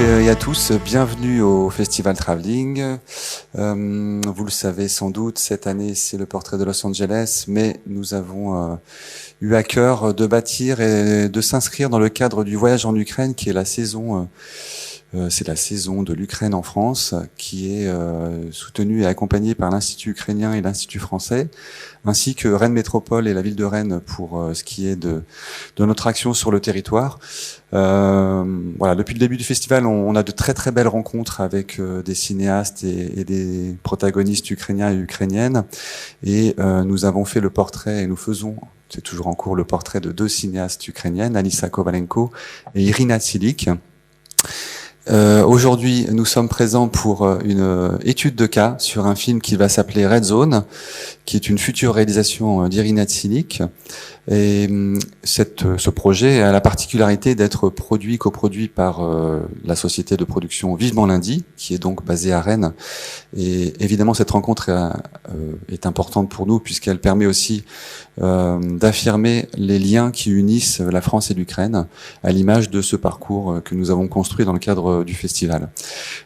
et à tous, bienvenue au Festival Travelling. Vous le savez sans doute, cette année c'est le portrait de Los Angeles, mais nous avons eu à cœur de bâtir et de s'inscrire dans le cadre du voyage en Ukraine, qui est la saison, c'est la saison de l'Ukraine en France, qui est soutenue et accompagnée par l'Institut ukrainien et l'Institut français, ainsi que Rennes Métropole et la ville de Rennes pour ce qui est de notre action sur le territoire. Voilà, depuis le début du festival, on a de très très belles rencontres avec des cinéastes et des protagonistes ukrainiens et ukrainiennes. Et nous avons fait le portrait, et nous faisons, c'est toujours en cours, le portrait de deux cinéastes ukrainiennes, Alissa Kovalenko et Iryna Tsilyk. Aujourd'hui, nous sommes présents pour une étude de cas sur un film qui va s'appeler Red Zone, qui est une future réalisation d'Iryna Tsilyk. Et ce projet a la particularité d'être coproduit par la société de production Vivement Lundi, qui est donc basée à Rennes. Et évidemment, cette rencontre est importante pour nous, puisqu'elle permet aussi d'affirmer les liens qui unissent la France et l'Ukraine, à l'image de ce parcours que nous avons construit dans le cadre du festival.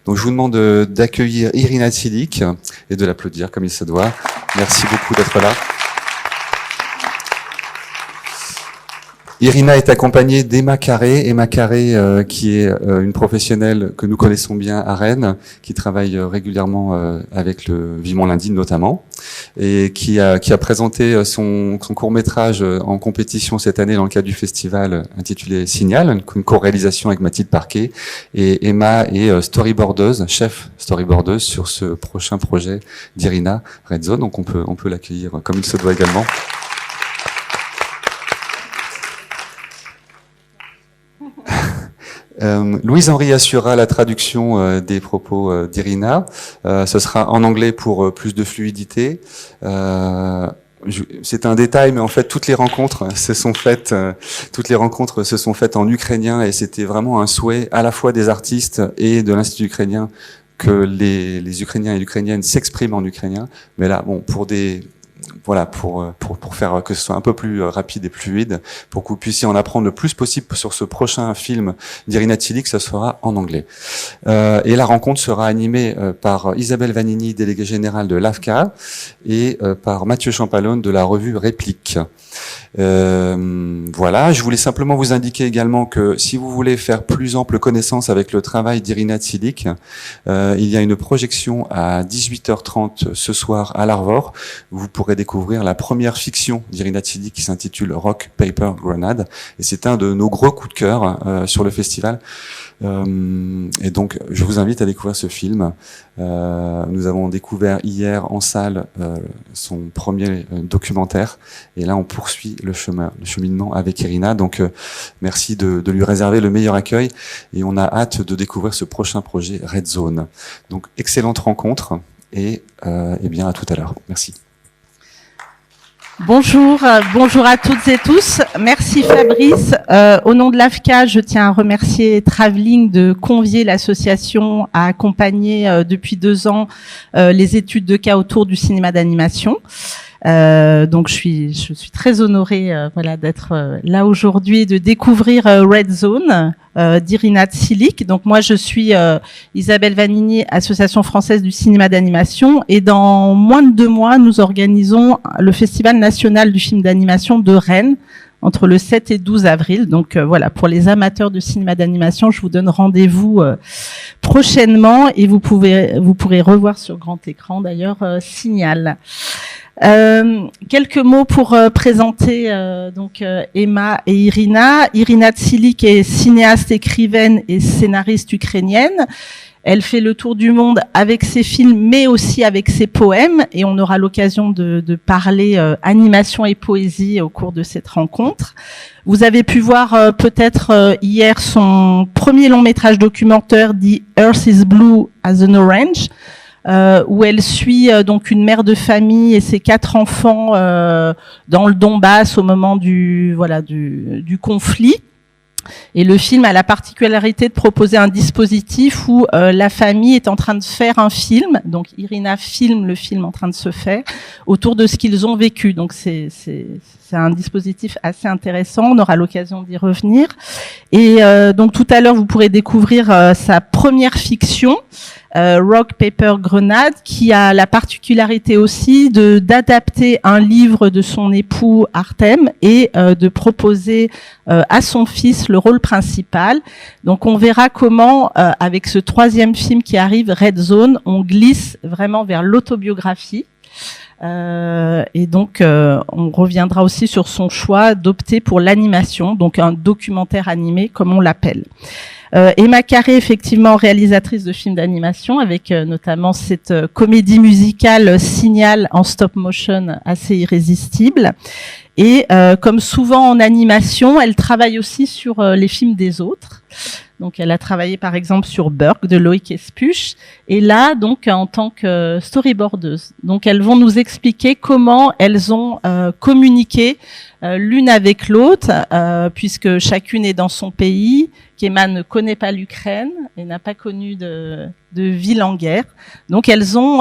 Donc je vous demande d'accueillir Iryna Tsilyk et de l'applaudir comme il se doit. Merci beaucoup d'être là. Iryna est accompagnée d'Emma Carré, qui est une professionnelle que nous connaissons bien à Rennes, qui travaille régulièrement avec le Vivement Lundi notamment, et qui a présenté son court-métrage en compétition cette année dans le cadre du festival intitulé Signal, une co-réalisation avec Mathilde Parquet. Et Emma est storyboardeuse, chef storyboardeuse sur ce prochain projet d'Iryna, Red Zone, donc on peut l'accueillir comme il se doit également. Louise-Henri assurera la traduction des propos d'Iryna. Ce sera en anglais pour plus de fluidité. C'est un détail, mais en fait toutes les rencontres se sont faites en ukrainien, et c'était vraiment un souhait à la fois des artistes et de l'Institut ukrainien que les Ukrainiens et l'Ukrainienne s'expriment en ukrainien. Mais là, bon, pour faire que ce soit un peu plus rapide et fluide, pour que vous puissiez en apprendre le plus possible sur ce prochain film d'Iryna Tsilyk, ça sera en anglais. Et la rencontre sera animée par Isabelle Vanini, déléguée générale de l'AFCA, et par Mathieu Champalone de la revue Répliques. Voilà, je voulais simplement vous indiquer également que si vous voulez faire plus ample connaissance avec le travail d'Iryna Tsilyk, il y a une projection à 18h30 ce soir à l'Arvor. Vous pourrez découvrir la première fiction d'Iryna Tsilyk qui s'intitule Rock, Paper, Grenade, et c'est un de nos gros coups de cœur sur le festival. Et donc je vous invite à découvrir ce film. Nous avons découvert hier en salle son premier documentaire, et là on poursuit le cheminement avec Iryna. Donc merci de lui réserver le meilleur accueil, et on a hâte de découvrir ce prochain projet Red Zone. Donc excellente rencontre, et bien à tout à l'heure. Merci. Bonjour à toutes et tous. Merci Fabrice. Au nom de l'AFCA, je tiens à remercier Travelling de convier l'association à accompagner depuis 2 ans les études de cas autour du cinéma d'animation. Donc je suis très honorée d'être là aujourd'hui et de découvrir Red Zone d'Iryna Tsilyk. Donc moi je suis Isabelle Vanini, Association française du cinéma d'animation, et dans moins de 2 mois nous organisons le Festival national du film d'animation de Rennes entre le 7 et 12 avril. Donc voilà, pour les amateurs de cinéma d'animation, je vous donne rendez-vous prochainement, et vous pourrez revoir sur grand écran d'ailleurs Signal. Quelques mots pour présenter Emma et Iryna. Iryna Tsilyk est cinéaste, écrivaine et scénariste ukrainienne. Elle fait le tour du monde avec ses films, mais aussi avec ses poèmes, et on aura l'occasion de parler animation et poésie au cours de cette rencontre. Vous avez pu voir peut-être hier son premier long métrage documentaire, The Earth is Blue as an Orange, où elle suit donc une mère de famille et ses 4 enfants dans le Donbass au moment du conflit. Et le film a la particularité de proposer un dispositif où la famille est en train de faire un film. Donc Iryna filme le film en train de se faire autour de ce qu'ils ont vécu. Donc c'est un dispositif assez intéressant. On aura l'occasion d'y revenir. Et donc tout à l'heure, vous pourrez découvrir sa première fiction, Rock, Paper, Grenade, qui a la particularité aussi d'adapter un livre de son époux Artem et de proposer à son fils le rôle principal. Donc on verra comment, avec ce troisième film qui arrive, Red Zone, on glisse vraiment vers l'autobiographie. Et donc on reviendra aussi sur son choix d'opter pour l'animation, donc un documentaire animé comme on l'appelle. Emma Carré, effectivement réalisatrice de films d'animation, avec notamment cette comédie musicale Signal en stop motion assez irrésistible. Et comme souvent en animation, elle travaille aussi sur les films des autres. Donc elle a travaillé par exemple sur Burke de Loïc Espuche, et là donc en tant que storyboardeuse. Donc elles vont nous expliquer comment elles ont communiqué l'une avec l'autre, puisque chacune est dans son pays, qu'Emma ne connaît pas l'Ukraine et n'a pas connu de ville en guerre. Donc elles ont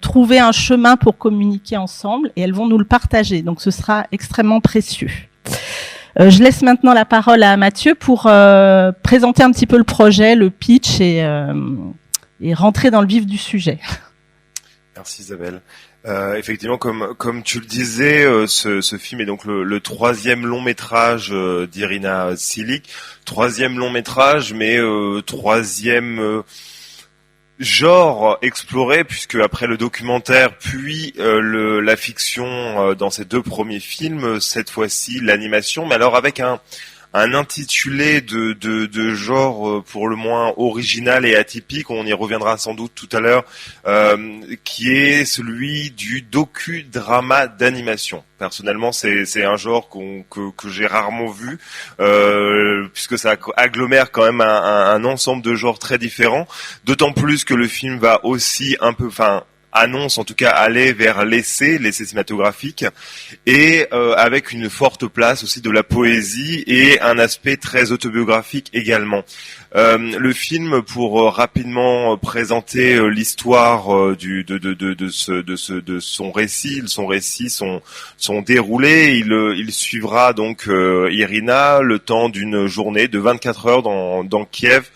trouvé un chemin pour communiquer ensemble et elles vont nous le partager. Donc ce sera extrêmement précieux. Je laisse maintenant la parole à Mathieu pour présenter un petit peu le projet, le pitch et rentrer dans le vif du sujet. Merci Isabelle. Effectivement, comme tu le disais, ce film est donc le troisième long métrage d'Iryna Tsilyk. Troisième long métrage, mais troisième genre exploré, puisque après le documentaire puis la fiction dans ces deux premiers films, cette fois-ci l'animation, mais alors avec un intitulé de genre pour le moins original et atypique, on y reviendra sans doute tout à l'heure, qui est celui du docu-drama d'animation. Personnellement, c'est un genre que j'ai rarement vu, puisque ça agglomère quand même un ensemble de genres très différents, d'autant plus que le film va aussi un peu, annonce en tout cas aller vers l'essai cinématographique, et avec une forte place aussi de la poésie et un aspect très autobiographique également. Le film, pour rapidement présenter l'histoire de son récit, son déroulé, il suivra donc Iryna le temps d'une journée de 24 heures dans Kiev.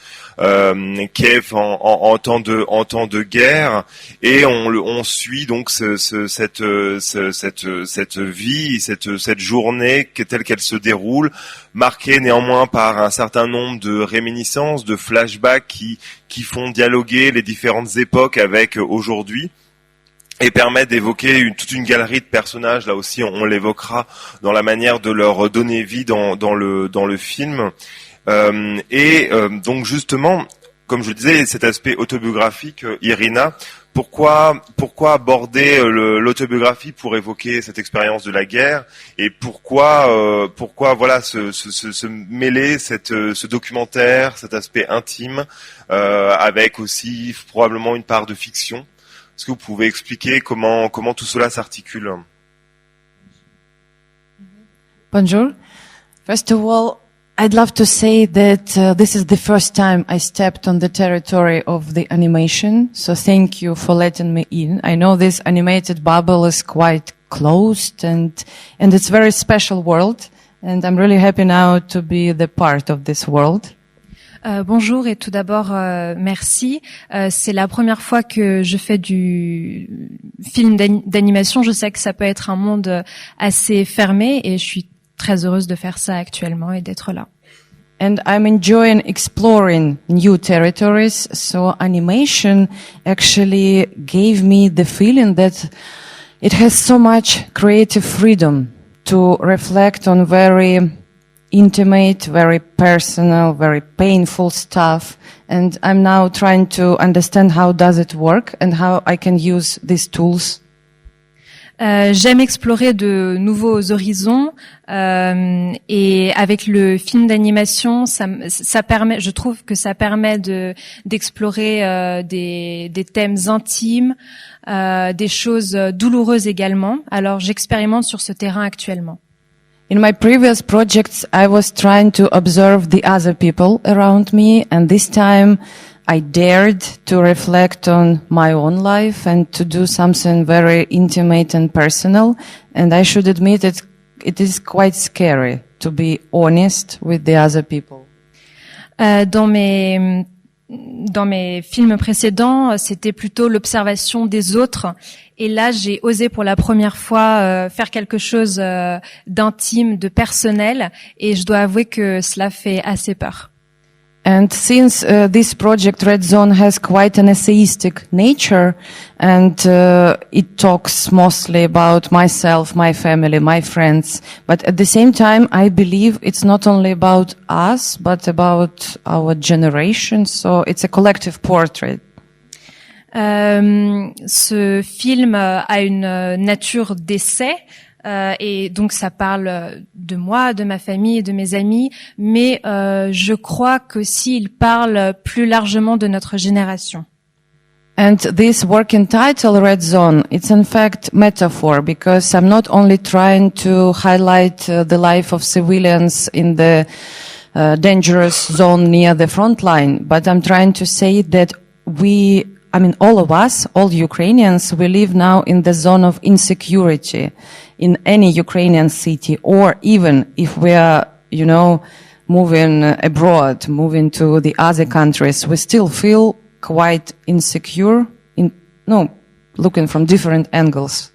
Kiev en temps de guerre, et on suit donc cette vie, cette journée telle qu'elle se déroule, marquée néanmoins par un certain nombre de réminiscences, de flashbacks qui font dialoguer les différentes époques avec aujourd'hui, et permet d'évoquer toute une galerie de personnages. Là aussi, on l'évoquera dans la manière de leur donner vie dans le film. Donc justement, comme je le disais, cet aspect autobiographique, Iryna, pourquoi aborder l'autobiographie pour évoquer cette expérience de la guerre, et pourquoi voilà se mêler ce documentaire, cet aspect intime, avec aussi probablement une part de fiction. Est-ce que vous pouvez expliquer comment tout cela s'articule? Bonjour. First of all, I'd love to say that this is the first time I stepped on the territory of the animation, so thank you for letting me in. I know this animated bubble is quite closed and it's a very special world, and I'm really happy now to be the part of this world. Bonjour, et tout d'abord merci. C'est la première fois que je fais du film d'animation. Je sais que ça peut être un monde assez fermé, et je suis très heureuse de faire ça actuellement et d'être là. And I'm enjoying exploring new territories, so animation actually gave me the feeling that it has so much creative freedom to reflect on very intimate, very personal, very painful stuff, and I'm now trying to understand how does it work and how I can use these tools. J'aime explorer de nouveaux horizons, et avec le film d'animation, ça permet, je trouve que ça permet d'explorer des thèmes intimes, des choses douloureuses également. Alors j'expérimente sur ce terrain actuellement. In my previous projects, I was trying to observe the other people around me, and this time I dared to reflect on my own life and to do something very intimate and personal. And I should admit it is quite scary to be honest with the other people. Dans mes films précédents, c'était plutôt l'observation des autres. Et là, j'ai osé pour la première fois faire quelque chose d'intime, de personnel. Et je dois avouer que cela fait assez peur. And since this project Red Zone has quite an essayistic nature, and it talks mostly about myself, my family, my friends, but at the same time I believe it's not only about us, but about our generation, so it's a collective portrait. Ce film a une nature d'essai. Et donc ça parle de moi, de ma famille et de mes amis, mais je crois qu'aussi il parle plus largement de notre génération. And this working title, Red Zone, it's in fact metaphor, because I'm not only trying to highlight the life of civilians in the dangerous zone near the front line, but I'm trying to say that all of us, all Ukrainians, we live now in the zone of insecurity in any Ukrainian city, or even if we are, moving abroad, moving to the other countries, we still feel quite insecure, looking from different angles.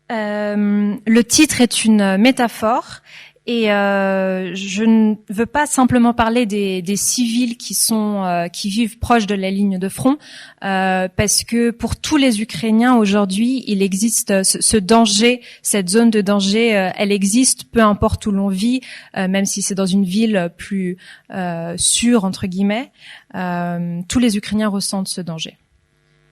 Le titre est une métaphore. Et je ne veux pas simplement parler des civils qui vivent proches de la ligne de front, parce que pour tous les Ukrainiens aujourd'hui, il existe ce danger, cette zone de danger, elle existe, peu importe où l'on vit, même si c'est dans une ville plus sûre entre guillemets. Tous les Ukrainiens ressentent ce danger.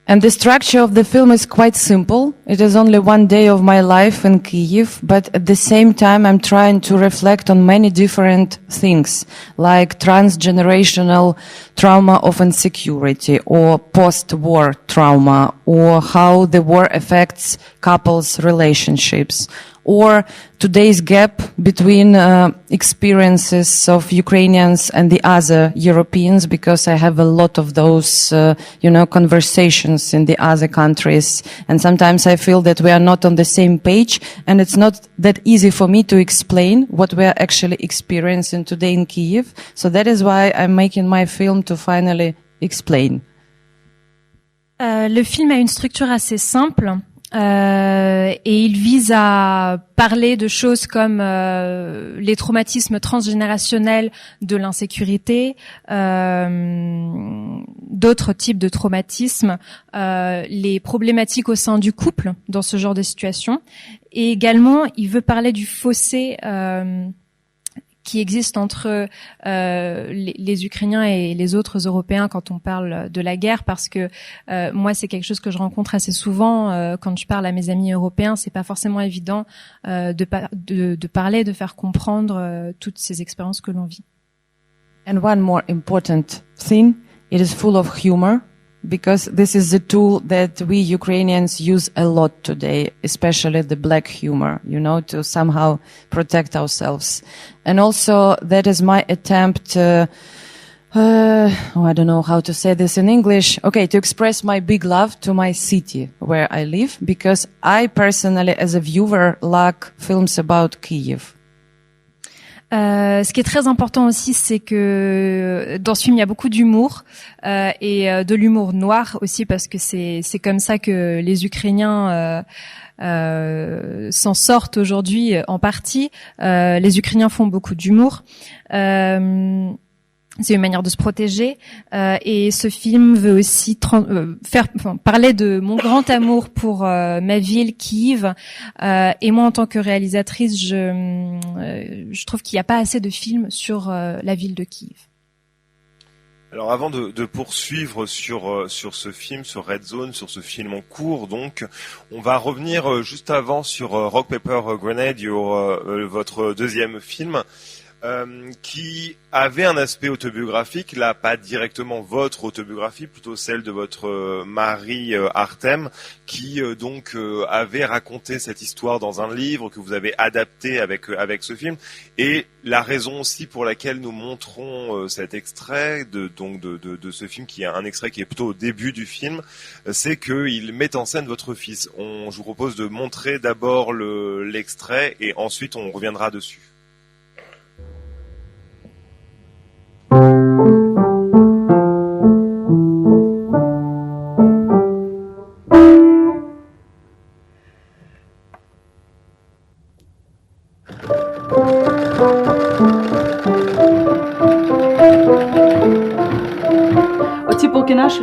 And the structure of the film is quite simple. It is only one day of my life in Kyiv, but at the same time I'm trying to reflect on many different things, like transgenerational trauma of insecurity, or post-war trauma, or how the war affects couples' relationships, or today's gap between experiences of Ukrainians and the other Europeans, because I have a lot of those, conversations in the other countries. And sometimes I feel that we are not on the same page, and it's not that easy for me to explain what we are actually experiencing today in Kyiv. So that is why I'm making my film to finally explain. Le film a une structure assez simple. Et il vise à parler de choses comme les traumatismes transgénérationnels de l'insécurité, d'autres types de traumatismes, les problématiques au sein du couple dans ce genre de situation. Et également, il veut parler du fossé qui existe entre les Ukrainiens et les autres Européens quand on parle de la guerre, parce que moi c'est quelque chose que je rencontre assez souvent quand je parle à mes amis européens. C'est pas forcément évident de parler, de faire comprendre toutes ces expériences que l'on vit. And one more important thing, it is full of humor, because this is the tool that we Ukrainians use a lot today, especially the black humor, to somehow protect ourselves. And also that is my attempt, I don't know how to say this in English. Okay, to express my big love to my city where I live, because I personally, as a viewer, like films about Kyiv. Ce qui est très important aussi, c'est que dans ce film, il y a beaucoup d'humour et de l'humour noir aussi, parce que c'est comme ça que les Ukrainiens s'en sortent aujourd'hui en partie. Les Ukrainiens font beaucoup d'humour. C'est une manière de se protéger, et ce film veut aussi parler de mon grand amour pour ma ville, Kyiv, et moi en tant que réalisatrice, je trouve qu'il n'y a pas assez de films sur la ville de Kyiv. Alors avant de poursuivre sur ce film, sur Red Zone, sur ce film en cours, donc on va revenir juste avant sur Rock Paper Grenade, votre deuxième film. qui avait un aspect autobiographique, là pas directement votre autobiographie, plutôt celle de votre mari Artem, qui donc avait raconté cette histoire dans un livre que vous avez adapté avec ce film, et la raison aussi pour laquelle nous montrons cet extrait de ce film, qui est un extrait qui est plutôt au début du film, c'est qu'il met en scène votre fils. Je vous propose de montrer d'abord l'extrait et ensuite on reviendra dessus. Оці полки наші?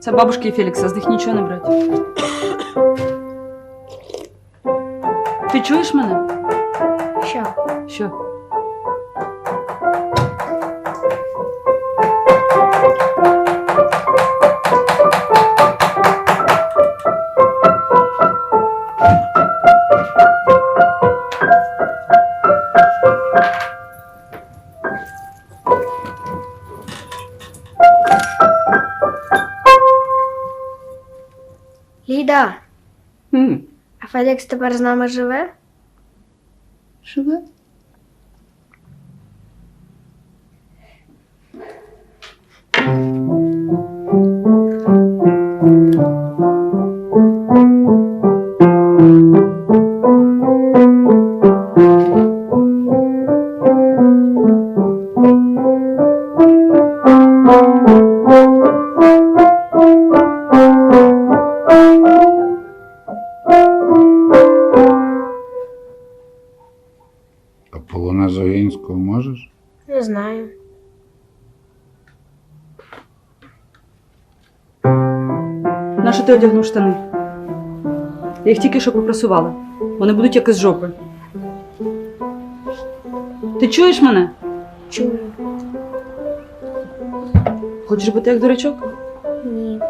Це бабушки і Фелікса, з них нічого не брати. Ти чуєш мене? Що? Що? Ліда, а Фелікс тепер з нами живе? Живе? Полонезоїнською можеш? Не знаю. Нащо ти одягнув штани? Я їх тільки що попрасувала. Вони будуть як із жопи. Ти чуєш мене? Чую. Хочеш бути як дурачок? Ні.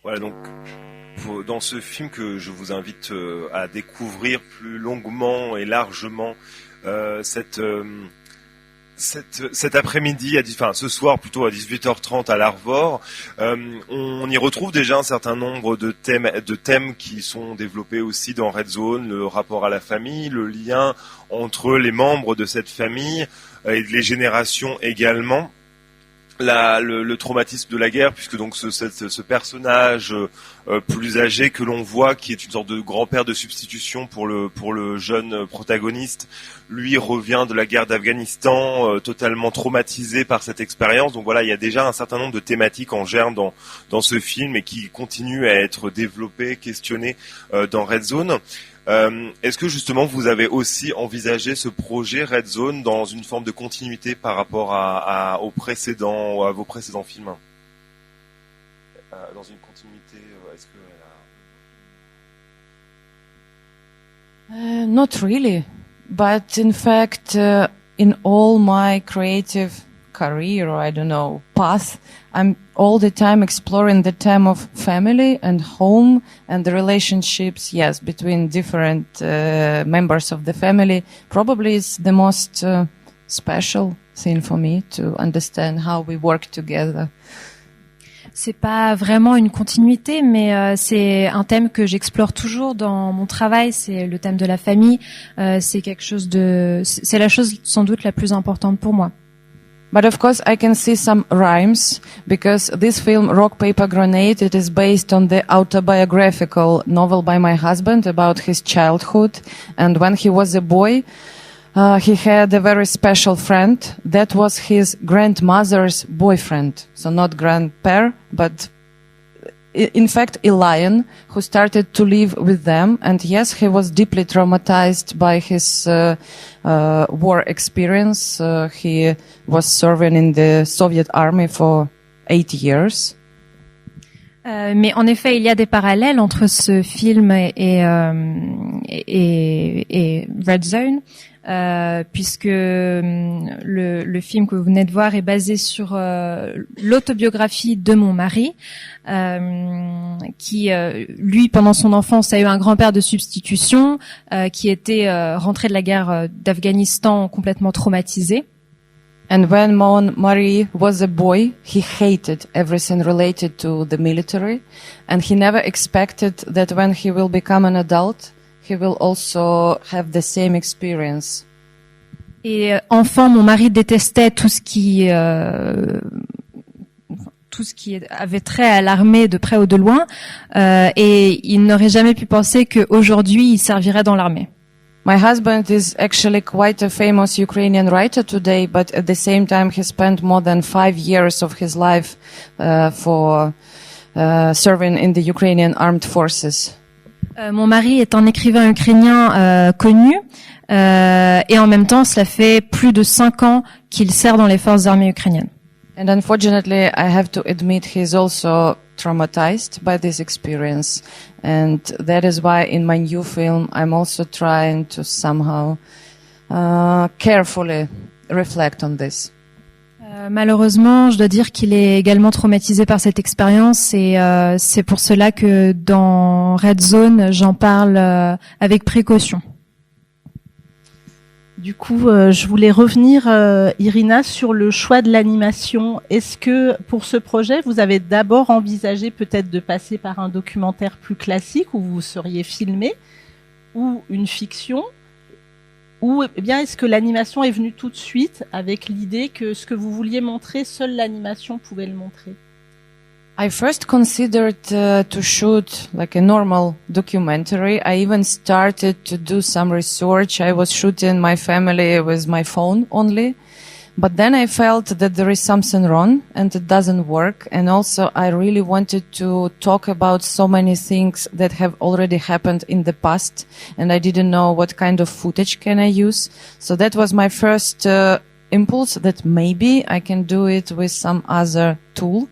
Voilà donc dans ce film que je vous invite à découvrir plus longuement et largement cet après-midi, ce soir plutôt à 18h30 à l'Arvor, on y retrouve déjà un certain nombre de thèmes qui sont développés aussi dans Red Zone, le rapport à la famille, le lien entre les membres de cette famille et les générations également. Le traumatisme de la guerre, puisque donc ce personnage plus âgé que l'on voit, qui est une sorte de grand-père de substitution pour le jeune protagoniste, lui revient de la guerre d'Afghanistan totalement traumatisé par cette expérience. Donc voilà, il y a déjà un certain nombre de thématiques en germe dans ce film et qui continuent à être développées, questionnées dans Red Zone. Est-ce que justement vous avez aussi envisagé ce projet Red Zone dans une forme de continuité par rapport à vos précédents films, dans une continuité, est-ce que Not really, but in fact, in all my creative career, or I don't know, path, I'm all the time exploring the theme of family and home and the relationships, yes, between different members of the family. Probably it's the most special thing for me to understand how we work together. C'est pas vraiment une continuité, mais c'est un thème que j'explore toujours dans mon travail. C'est le thème de la famille. C'est c'est la chose sans doute la plus importante pour moi. But of course I can see some rhymes, because this film, Rock, Paper, Grenade, it is based on the autobiographical novel by my husband about his childhood. And when he was a boy, he had a very special friend that was his grandmother's boyfriend. So not grandpa, but in fact, a lion who started to live with them. And yes, he was deeply traumatized by his war experience. He was serving in the Soviet army for 8 years. Mais en effet, il y a des parallèles entre ce film et Red Zone, puisque le film que vous venez de voir est basé sur l'autobiographie de mon mari, qui lui, pendant son enfance, a eu un grand-père de substitution, qui était rentré de la guerre d'Afghanistan complètement traumatisé. And when mon mari was a boy, he hated everything related to the military, and he never expected that when he will become an adult, he will also have the same experience. Et enfant, mon mari détestait tout ce qui avait trait à l'armée de près ou de loin, et il n'aurait jamais pu penser qu'aujourd'hui il servirait dans l'armée. My husband is actually quite a famous Ukrainian writer today, but at the same time he spent more than 5 years of his life for serving in the Ukrainian armed forces. Mon mari est un écrivain ukrainien connu, et en même temps, cela fait plus de 5 ans qu'il sert dans les forces armées ukrainiennes. And unfortunately, I have to admit he's also traumatized by this experience. And that is why in my new film, I'm also trying to somehow carefully reflect on this. Malheureusement, je dois dire qu'il est également traumatisé par cette expérience, et c'est pour cela que dans Red Zone, j'en parle avec précaution. Du coup, je voulais revenir, Iryna, sur le choix de l'animation. Est-ce que pour ce projet, vous avez d'abord envisagé peut-être de passer par un documentaire plus classique où vous seriez filmé, ou une fiction, ou eh bien est-ce que l'animation est venue tout de suite avec l'idée que ce que vous vouliez montrer, seule l'animation pouvait le montrer? I first considered to shoot like a normal documentary. I even started to do some research. I was shooting my family with my phone only. But then I felt that there is something wrong and it doesn't work. And also I really wanted to talk about so many things that have already happened in the past. And I didn't know what kind of footage can I use. So that was my first impulse, that maybe I can do it with some other tool.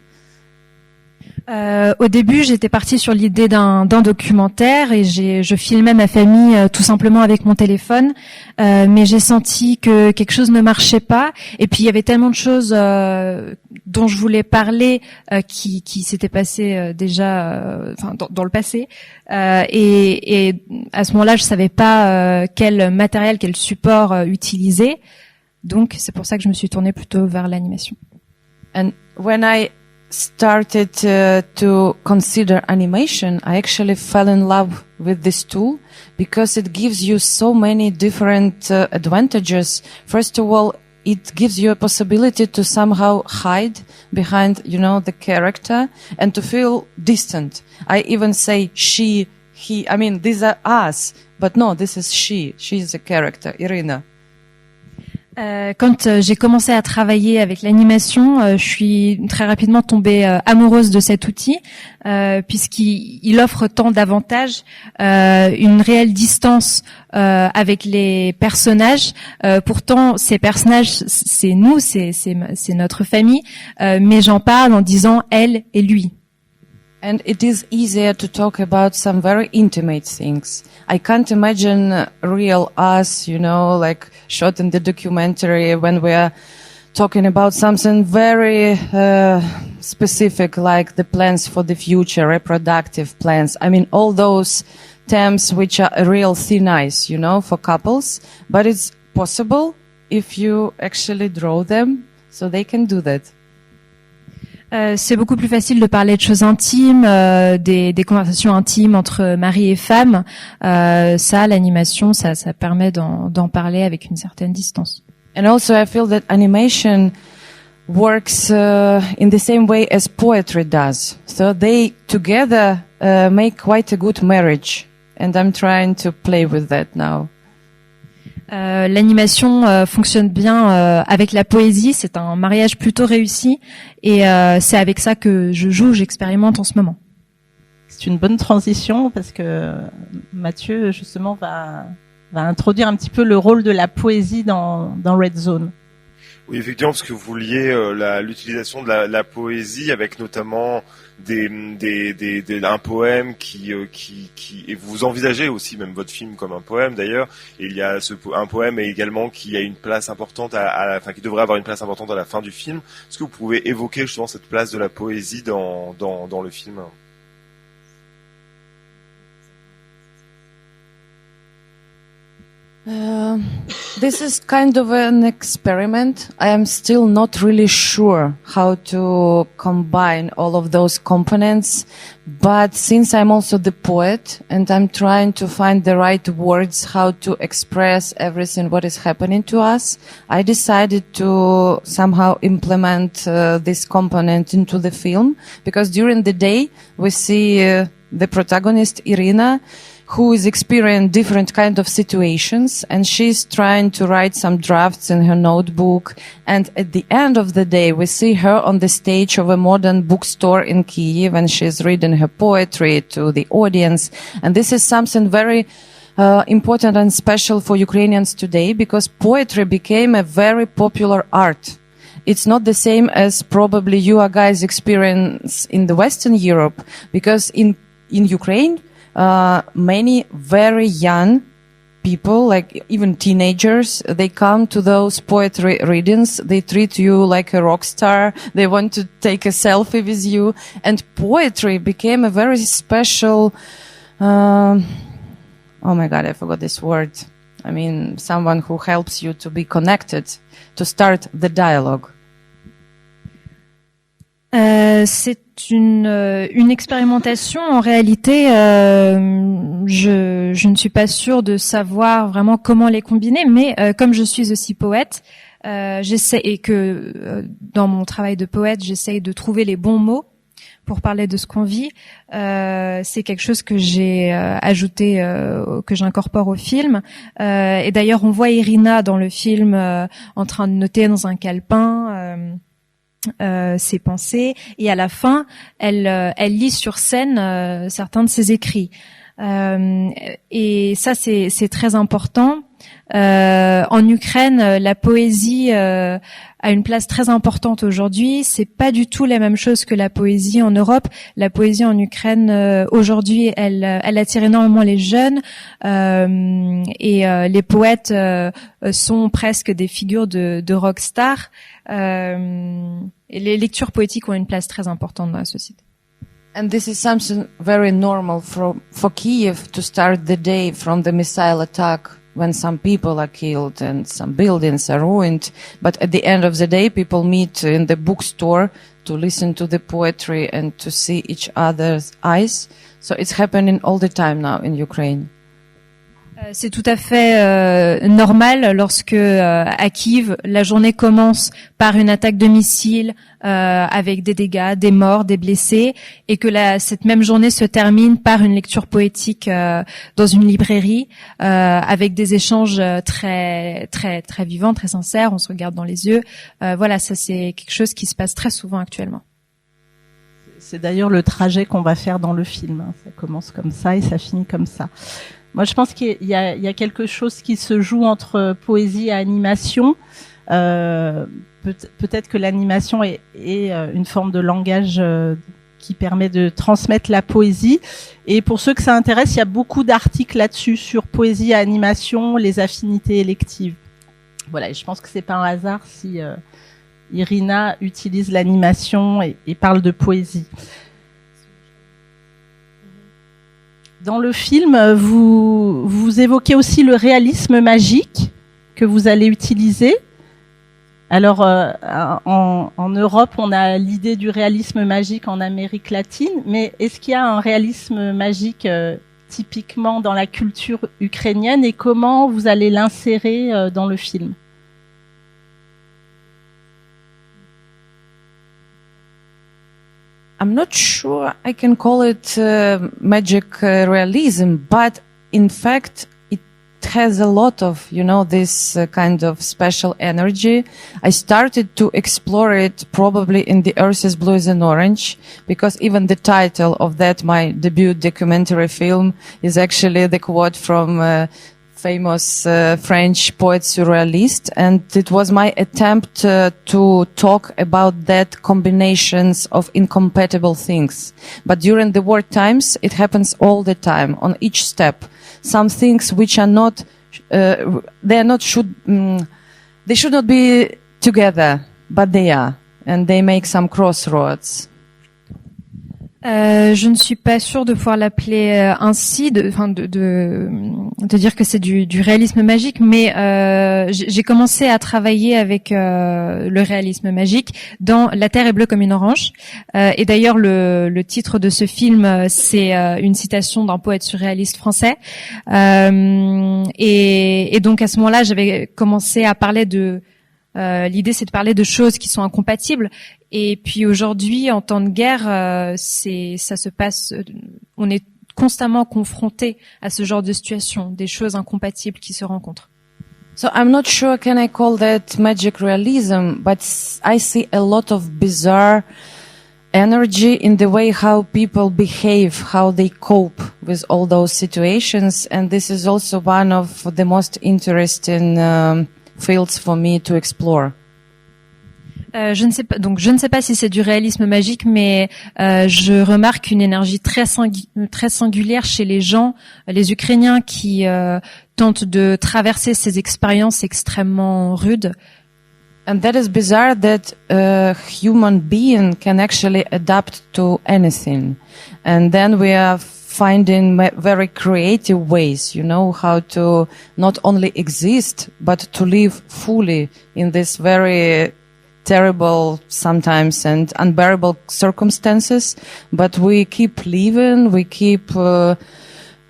Au début, j'étais partie sur l'idée d'un documentaire, et je filmais ma famille tout simplement avec mon téléphone, mais j'ai senti que quelque chose ne marchait pas, et puis il y avait tellement de choses dont je voulais parler qui s'étaient passées déjà dans le passé, et à ce moment-là, je savais pas quel matériel, quel support utiliser, donc c'est pour ça que je me suis tournée plutôt vers l'animation. And when I started to consider animation, I actually fell in love with this tool because it gives you so many different advantages. First of all, it gives you a possibility to somehow hide behind, the character and to feel distant. I even say she, he, I mean, these are us, but no, this is she. She is a character, Iryna. Quand j'ai commencé à travailler avec l'animation, je suis très rapidement tombée amoureuse de cet outil, puisqu'il offre tant d'avantages, une réelle distance avec les personnages. Pourtant, ces personnages, c'est nous, c'est notre famille, mais j'en parle en disant elle et lui. And it is easier to talk about some very intimate things. I can't imagine real us, like shot in the documentary when we are talking about something very specific, like the plans for the future, reproductive plans. I mean, all those terms which are real thin ice, for couples. But it's possible if you actually draw them, so they can do that. C'est beaucoup plus facile de parler de choses intimes, des conversations intimes entre mari et femme. Ça, l'animation, ça permet d'en parler avec une certaine distance. And also, I feel that animation works in the same way as poetry does. So they together make quite a good marriage, and I'm trying to play with that now. L'animation fonctionne bien avec la poésie, c'est un mariage plutôt réussi, et c'est avec ça que je joue, j'expérimente en ce moment. C'est une bonne transition parce que Mathieu, justement, va introduire un petit peu le rôle de la poésie dans Red Zone. Oui, effectivement, parce que vous vouliez l'utilisation de la poésie avec notamment un poème qui et vous envisagez aussi même votre film comme un poème d'ailleurs. Et il y a un poème également qui a une place importante qui devrait avoir une place importante à la fin du film. Est-ce que vous pouvez évoquer justement cette place de la poésie dans le film? This is kind of an experiment. I am still not really sure how to combine all of those components, but since I'm also the poet and I'm trying to find the right words how to express everything what is happening to us, I decided to somehow implement this component into the film, because during the day we see the protagonist Iryna, who is experiencing different kind of situations, and she's trying to write some drafts in her notebook. And at the end of the day, we see her on the stage of a modern bookstore in Kyiv, and she's reading her poetry to the audience. And this is something very important and special for Ukrainians today, because poetry became a very popular art. It's not the same as probably you guys experience in the Western Europe, because in Ukraine, many very young people, like even teenagers, they come to those poetry readings. They treat you like a rock star. They want to take a selfie with you. And poetry became a very special, oh my God, I forgot this word. I mean, someone who helps you to be connected, to start the dialogue. C'est une expérimentation. En réalité, je ne suis pas sûre de savoir vraiment comment les combiner, mais comme je suis aussi poète, j'essaie, et que dans mon travail de poète, j'essaie de trouver les bons mots pour parler de ce qu'on vit. C'est quelque chose que j'ai ajouté, que j'incorpore au film. Et d'ailleurs, on voit Iryna dans le film en train de noter dans un calepin ses pensées, et à la fin elle lit sur scène certains de ses écrits, et ça c'est très important. En Ukraine, la poésie a une place très importante aujourd'hui. C'est pas du tout la même chose que la poésie en Europe. La poésie en Ukraine aujourd'hui, elle attire énormément les jeunes, et les poètes sont presque des figures de rockstar. Et les lectures poétiques ont une place très importante dans la société. And this is something very normal for Kyiv to start the day from the missile attack, when some people are killed and some buildings are ruined. But at the end of the day, people meet in the bookstore to listen to the poetry and to see each other's eyes. So it's happening all the time now in Ukraine. C'est tout à fait normal lorsque à Kyiv, la journée commence par une attaque de missiles avec des dégâts, des morts, des blessés, et que cette même journée se termine par une lecture poétique dans une librairie avec des échanges très très très vivants, très sincères. On se regarde dans les yeux. Voilà, ça c'est quelque chose qui se passe très souvent actuellement. C'est d'ailleurs le trajet qu'on va faire dans le film. Ça commence comme ça et ça finit comme ça. Moi, je pense qu'il y a quelque chose qui se joue entre poésie et animation. Peut-être que l'animation est une forme de langage qui permet de transmettre la poésie. Et pour ceux que ça intéresse, il y a beaucoup d'articles là-dessus sur poésie et animation, les affinités électives. Voilà, et je pense que c'est pas un hasard si Iryna utilise l'animation et parle de poésie. Dans le film, vous évoquez aussi le réalisme magique que vous allez utiliser. Alors, en Europe, on a l'idée du réalisme magique en Amérique latine, mais est-ce qu'il y a un réalisme magique typiquement dans la culture ukrainienne, et comment vous allez l'insérer dans le film ? I'm not sure I can call it magic realism, but in fact, it has a lot of, this kind of special energy. I started to explore it probably in The Earth is Blue as an Orange, because even the title of that, my debut documentary film, is actually the quote from famous French poet surrealist, and it was my attempt to talk about that combinations of incompatible things. But during the war times, it happens all the time, on each step. Some things which are not, they should not be together, but they are, and they make some crossroads. Je ne suis pas sûre de pouvoir l'appeler ainsi, de dire que c'est du réalisme magique, mais j'ai commencé à travailler avec le réalisme magique dans La Terre est bleue comme une orange. Et d'ailleurs, le titre de ce film, c'est une citation d'un poète surréaliste français. Et donc à ce moment-là, j'avais commencé à parler de l'idée, c'est de parler de choses qui sont incompatibles. Et puis aujourd'hui, en temps de guerre, ça se passe. On est constamment confronté à ce genre de situation, des choses incompatibles qui se rencontrent. So I'm not sure can I call that magic realism, but I see a lot of bizarre energy in the way how people behave, how they cope with all those situations, and this is also one of the most interesting fields for me to explore. Je ne sais pas si c'est du réalisme magique, mais je remarque une énergie très singulière chez les gens, les Ukrainiens qui tentent de traverser ces expériences extrêmement rudes. And that is bizarre that a human being can actually adapt to anything. And then we are finding very creative ways, how to not only exist, but to live fully in this very terrible sometimes and unbearable circumstances, but we keep living, we keep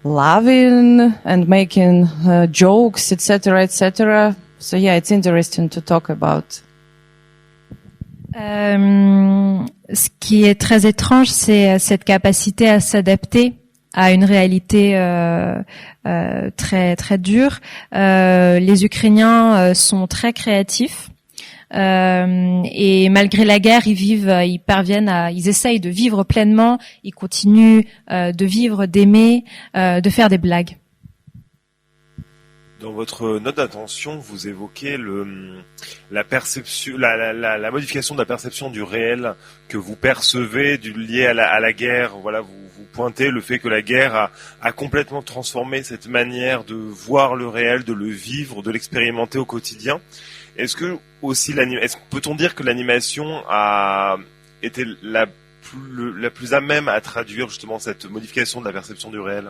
loving and making jokes, etc., etc. So yeah, it's interesting to talk about. Ce qui est très étrange, c'est cette capacité à s'adapter à une réalité très très dure. Les Ukrainiens sont très créatifs. Et malgré la guerre, ils essayent de vivre pleinement, ils continuent de vivre, d'aimer, de faire des blagues. Dans votre note d'intention, vous évoquez la perception, la modification de la perception du réel que vous percevez lié à la guerre. Voilà, vous pointez le fait que la guerre a complètement transformé cette manière de voir le réel, de le vivre, de l'expérimenter au quotidien. Est-ce que aussi peut-on dire que l'animation a été la plus à même à traduire justement cette modification de la perception du réel?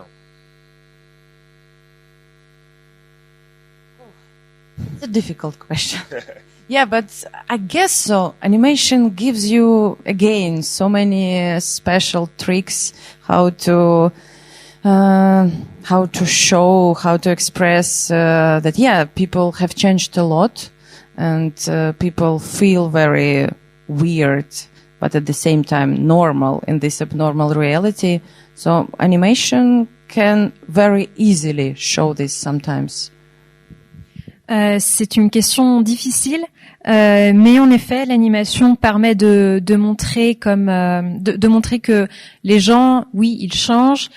It's a difficult question. Yeah, but I guess so. Animation gives you again so many special tricks how to show, how to express that. Yeah, people have changed a lot. And people feel very weird, but at the same time normal in this abnormal reality. So animation can very easily show this sometimes. C'est une question difficile, mais en effet, l'animation permet de montrer de montrer que les gens, oui, ils changent,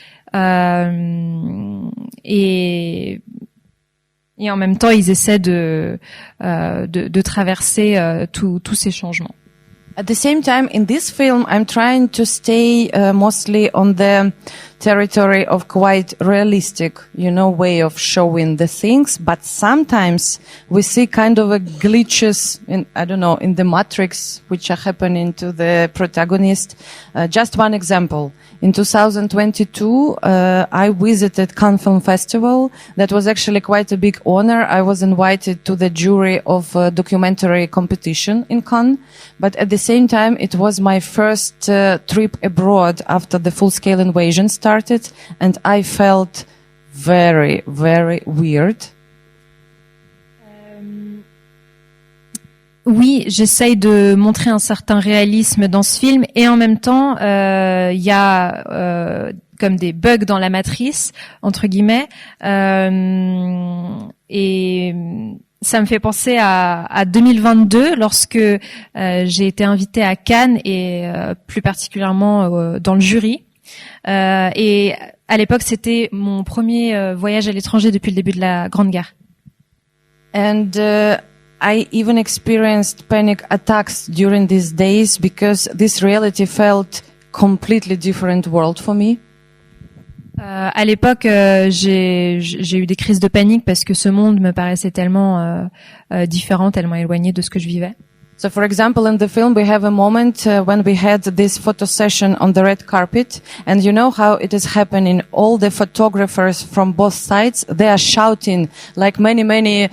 et en même temps, ils essaient de traverser tous ces changements. At the same time, in this film, I'm trying to stay mostly on the territory of quite realistic, way of showing the things. But sometimes we see kind of a glitches in the matrix, which are happening to the protagonist. Just one example. In 2022, I visited Cannes Film Festival. That was actually quite a big honor. I was invited to the jury of a documentary competition in Cannes. But at the same time, it was my first trip abroad after the full-scale invasion started. And I felt very, very weird. Oui, j'essaye de montrer un certain réalisme dans ce film, et en même temps, il y a comme des bugs dans la matrice, entre guillemets. Et ça me fait penser à 2022, lorsque j'ai été invitée à Cannes et plus particulièrement dans le jury. Et à l'époque, c'était mon premier voyage à l'étranger depuis le début de la Grande Guerre. And I even experienced panic attacks during these days because this reality felt completely different world for me. À l'époque, j'ai eu des crises de panique parce que ce monde me paraissait tellement différent, tellement éloigné de ce que je vivais. So, for example, in the film, we have a moment when we had this photo session on the red carpet, and you know how it is happening. All the photographers from both sides, they are shouting like many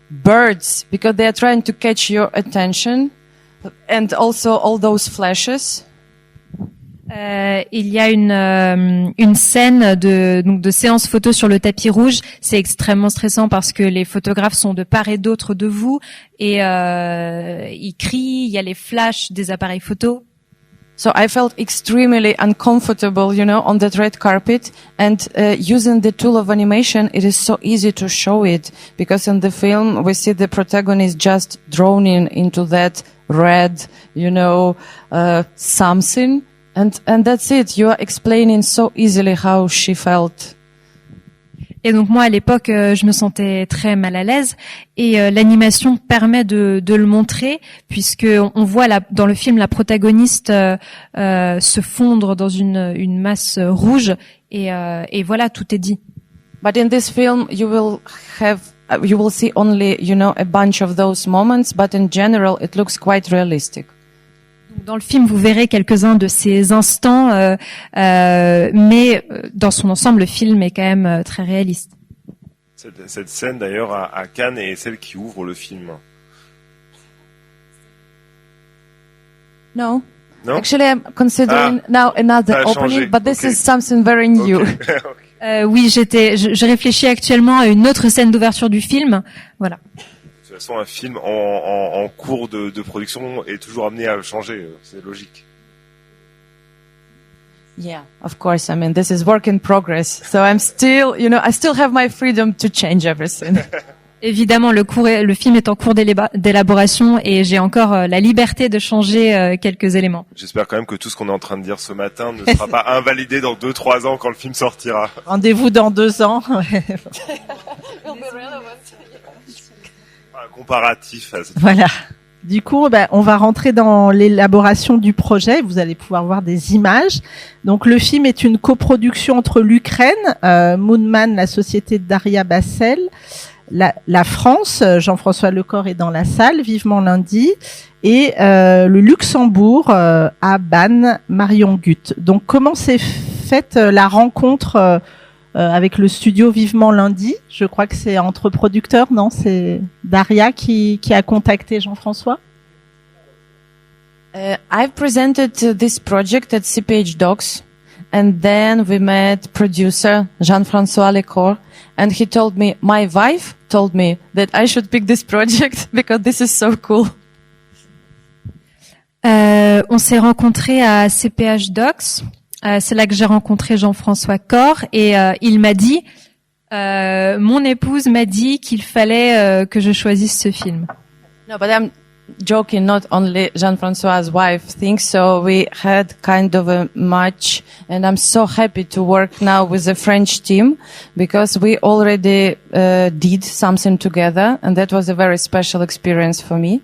birds because they are trying to catch your attention, and also all those flashes. Il y a une scène de séance photo sur le tapis rouge. C'est extrêmement stressant parce que les photographes sont de part et d'autre de vous et ils crient. Il y a les flashs des appareils photo. So I felt extremely uncomfortable, on that red carpet, and using the tool of animation, it is so easy to show it because in the film we see the protagonist just drowning into that red, something. And that's it. You are explaining so easily how she felt. Et donc moi à l'époque je me sentais très mal à l'aise et l'animation permet de le montrer puisque on voit dans le film la protagoniste se fondre dans une masse rouge et voilà, tout est dit. But in this film you will see only a bunch of those moments, but in general it looks quite realistic. Dans le film, vous verrez quelques-uns de ces instants, mais dans son ensemble, le film est quand même très réaliste. Cette scène, d'ailleurs, à Cannes est celle qui ouvre le film. No. Actually, I'm considering now another opening, but this is something very new. Okay. Oui, je réfléchis actuellement à une autre scène d'ouverture du film. Voilà. De toute façon, un film en cours de production est toujours amené à changer, c'est logique. Yeah, of course. I mean, this is work in progress. So I'm still, I still have my freedom to change everything. Évidemment, le film est en cours d'élaboration et j'ai encore la liberté de changer quelques éléments. J'espère quand même que tout ce qu'on est en train de dire ce matin ne sera pas invalidé dans 2-3 ans quand le film sortira. Rendez-vous dans 2 ans. Un comparatif. Voilà. Du coup, on va rentrer dans l'élaboration du projet. Vous allez pouvoir voir des images. Donc, le film est une coproduction entre l'Ukraine, Moonman, la société de Daria Bassel, la France, Jean-François Lecor est dans la salle, Vivement Lundi, et le Luxembourg, à Bannes, Marion Gutt. Donc, comment s'est faite la rencontre avec le studio Vivement Lundi? Je crois que c'est entre producteurs, non? C'est Daria qui a contacté Jean-François? I've presented this project at CPH Docs, and then we met producer Jean-François Lecor, and he told me, my wife told me that I should pick this project because this is so cool. On s'est rencontrés à CPH Docs. C'est là que j'ai rencontré Jean-François Cor et il m'a dit, mon épouse m'a dit qu'il fallait que je choisisse ce film. No, but I'm joking. Not only Jean-François's wife thinks so. We had kind of a match, and I'm so happy to work now with a French team because we already did something together, and that was a very special experience for me.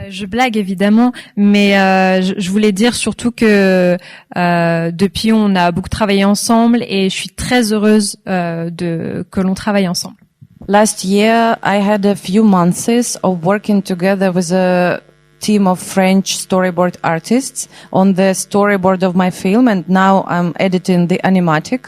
Je blague évidemment, mais je voulais dire surtout que depuis on a beaucoup travaillé ensemble et je suis très heureuse que l'on travaille ensemble. Last year I had a few months of working together with a team of French storyboard artists on the storyboard of my film, and now I'm editing the animatic.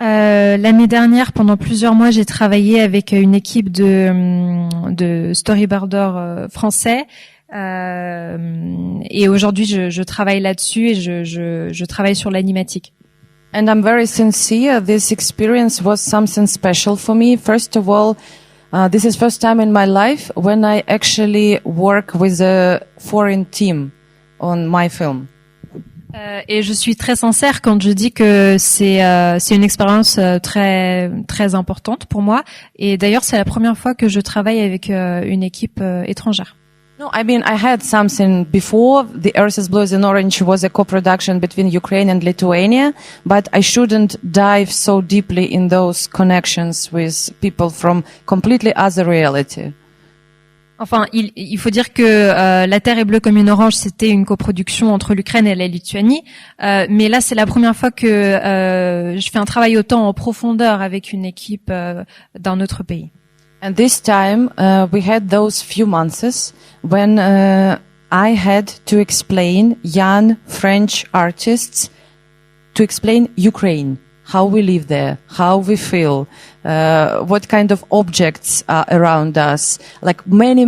L'année dernière, pendant plusieurs mois, j'ai travaillé avec une équipe de storyboarders français. Et aujourd'hui, je travaille là-dessus et je travaille sur l'animatique. And I'm very sincere. This experience was something special for me. First of all, this is first time in my life when I actually work with a foreign team on my film. Et je suis très sincère quand je dis que c'est une expérience très très importante pour moi. Et d'ailleurs, c'est la première fois que je travaille avec une équipe étrangère. No, I mean, I had something before. The Earth is Blue as an Orange was a co-production between Ukraine and Lithuania, but I shouldn't dive so deeply in those connections with people from completely other reality. Enfin, il faut dire que La Terre est bleue comme une orange, c'était une coproduction entre l'Ukraine et la Lituanie. Mais là, c'est la première fois que je fais un travail autant en profondeur avec une équipe d'un autre pays. And this time, we had those few months when I had to explain young French artists to explain Ukraine, how we live there, how we feel, what kind of objects are around us, like many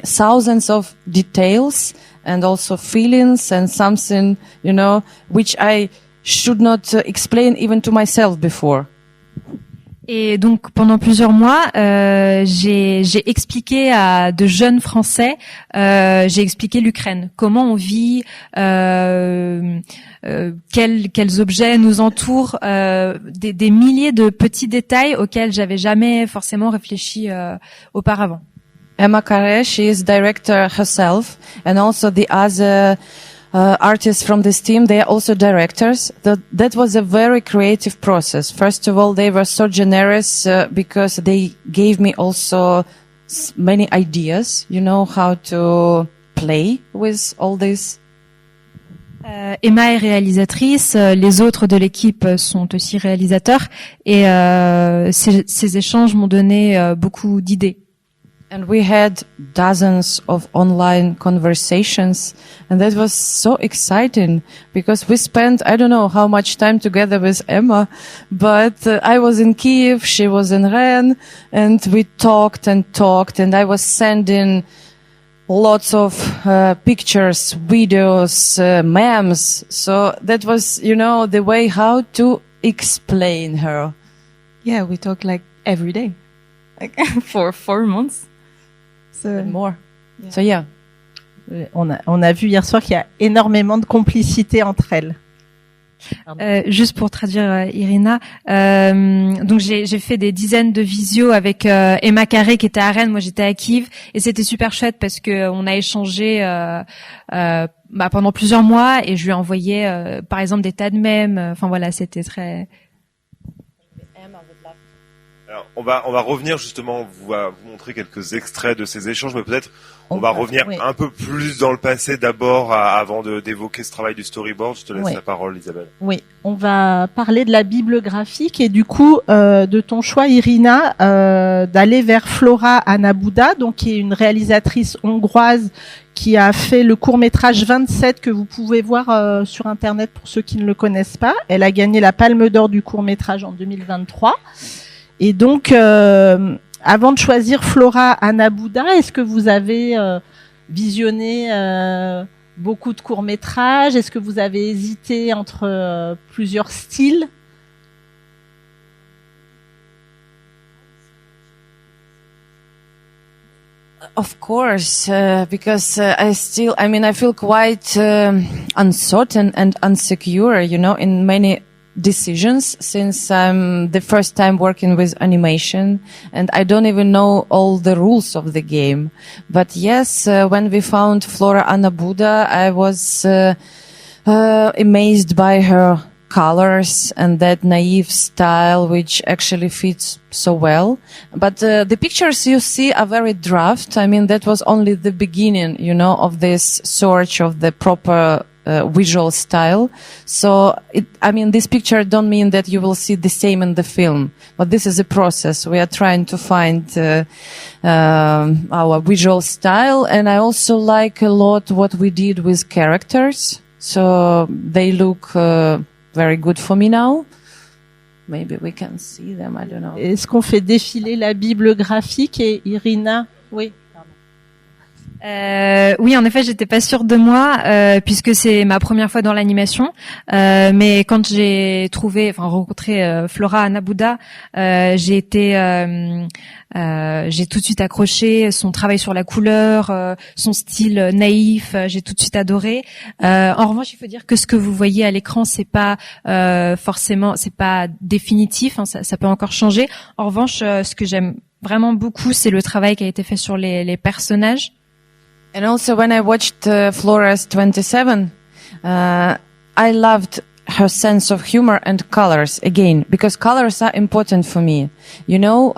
thousands of details and also feelings and something, you know, which I should not explain even to myself before. Et donc pendant plusieurs mois, j'ai expliqué à de jeunes Français, j'ai expliqué l'Ukraine, comment on vit, quels objets nous entourent, des milliers de petits détails auxquels j'avais jamais forcément réfléchi auparavant. Emma Carré, she is director herself, and also the other artists from this team, they are also directors. That was a very creative process. First of all, they were so generous because they gave me also many ideas, you know, how to play with all this. Emma est réalisatrice, les autres de l'équipe sont aussi réalisateurs et ces échanges m'ont donné beaucoup d'idées. And we had dozens of online conversations, and that was so exciting because we spent, I don't know how much time together with Emma, but I was in Kiev, she was in Rennes, and we talked, and I was sending lots of pictures, videos, memes. So that was, you know, the way how to explain her. Yeah, we talk like every day, like for 4 months. More. Yeah. So yeah. On a vu hier soir qu'il y a énormément de complicité entre elles. Juste pour traduire Iryna, donc j'ai fait des dizaines de visios avec Emma Carré qui était à Rennes, moi j'étais à Kiev et c'était super chouette parce que on a échangé pendant plusieurs mois et je lui ai envoyé par exemple des tas de mèmes. Enfin voilà, c'était très. Alors, on va revenir justement, vous montrer quelques extraits de ces échanges, mais peut-être on va revenir un peu plus dans le passé d'abord avant d'évoquer ce travail du storyboard. Je te laisse la parole, Isabelle. Oui, on va parler de la Bible graphique et du coup de ton choix, Iryna, d'aller vers Flora Anabouda, donc qui est une réalisatrice hongroise qui a fait le court-métrage 27 que vous pouvez voir sur Internet pour ceux qui ne le connaissent pas. Elle a gagné la Palme d'Or du court-métrage en 2023. Et donc, avant de choisir Flora Anabouda, est-ce que vous avez visionné beaucoup de courts-métrages? Est-ce que vous avez hésité entre plusieurs styles? Of course, because I feel quite uncertain and insecure, you know, in many decisions since I'm the first time working with animation and I don't even know all the rules of the game. But yes, when we found Flora Anabouda, I was amazed by her colors and that naive style which actually fits so well. But the pictures you see are very draft. I mean, that was only the beginning, you know, of this search of the proper visual style. So, this picture don't mean that you will see the same in the film, but this is a process. We are trying to find our visual style, and I also like a lot what we did with characters. So they look very good for me now. Maybe we can see them, I don't know. Est-ce qu'on fait défiler la Bible graphique et Iryna? Oui. Oui, en effet, j'étais pas sûre de moi puisque c'est ma première fois dans l'animation. Mais quand j'ai rencontré Flora Nabuda, j'ai tout de suite accroché son travail sur la couleur, son style naïf. J'ai tout de suite adoré. En revanche, il faut dire que ce que vous voyez à l'écran, c'est pas forcément, c'est pas définitif. Hein, ça peut encore changer. En revanche, ce que j'aime vraiment beaucoup, c'est le travail qui a été fait sur les personnages. And also when I watched Flora's 27, I loved her sense of humor and colors again, because colors are important for me. You know,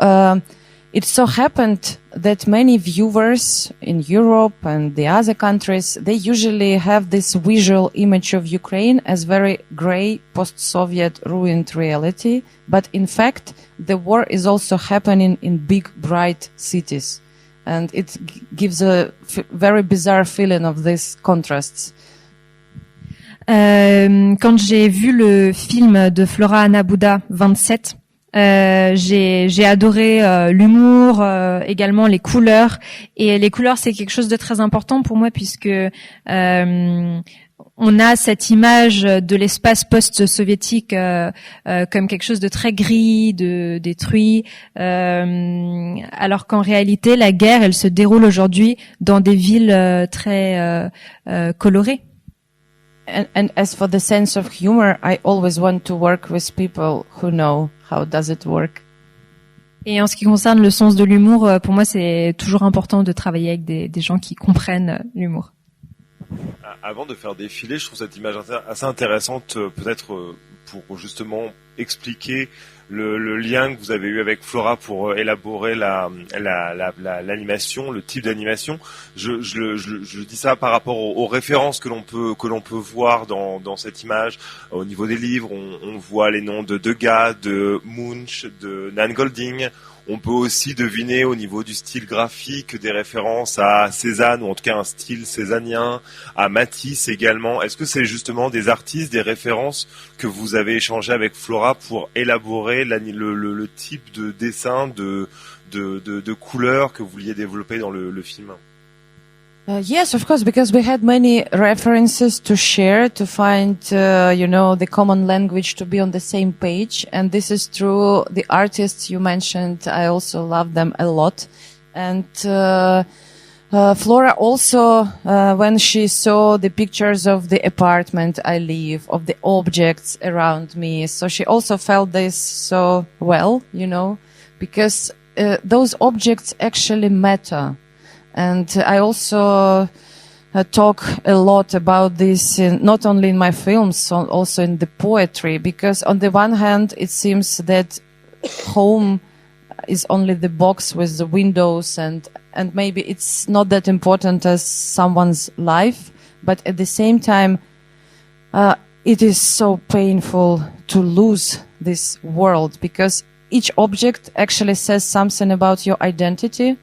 it so happened that many viewers in Europe and the other countries, they usually have this visual image of Ukraine as very gray, post-Soviet ruined reality. But in fact, the war is also happening in big, bright cities. And it gives a very bizarre feeling of these contrasts. Quand j'ai vu le film de Flora Nabuda 27, j'ai adoré l'humour, également les couleurs. Et les couleurs, c'est quelque chose de très important pour moi puisque on a cette image de l'espace post-soviétique comme quelque chose de très gris, de détruit, alors qu'en réalité, la guerre, elle se déroule aujourd'hui dans des villes très colorées. And as for the sense of humor, I always want to work with people who know how does it work. Et en ce qui concerne le sens de l'humour, pour moi, c'est toujours important de travailler avec des gens qui comprennent l'humour. Avant de faire défiler, je trouve cette image assez intéressante, peut-être pour justement expliquer le lien que vous avez eu avec Flora pour élaborer l'animation, le type d'animation. Je dis ça par rapport aux références que l'on peut voir dans cette image. Au niveau des livres, on voit les noms de Degas, de Munch, de Nan Golding. On peut aussi deviner au niveau du style graphique des références à Cézanne, ou en tout cas un style cézannien, à Matisse également. Est-ce que c'est justement des artistes, des références que vous avez échangé avec Flora pour élaborer le type de dessin, de couleurs que vous vouliez développer dans le film? Yes, of course, because we had many references to share, to find, the common language to be on the same page. And this is true. The artists you mentioned, I also love them a lot. And Flora also, when she saw the pictures of the apartment I live, of the objects around me, so she also felt this so well, because those objects actually matter. And I also talk a lot about this not only in my films, also in the poetry, because on the one hand, it seems that home is only the box with the windows and maybe it's not that important as someone's life. But at the same time, it is so painful to lose this world because each object actually says something about your identity.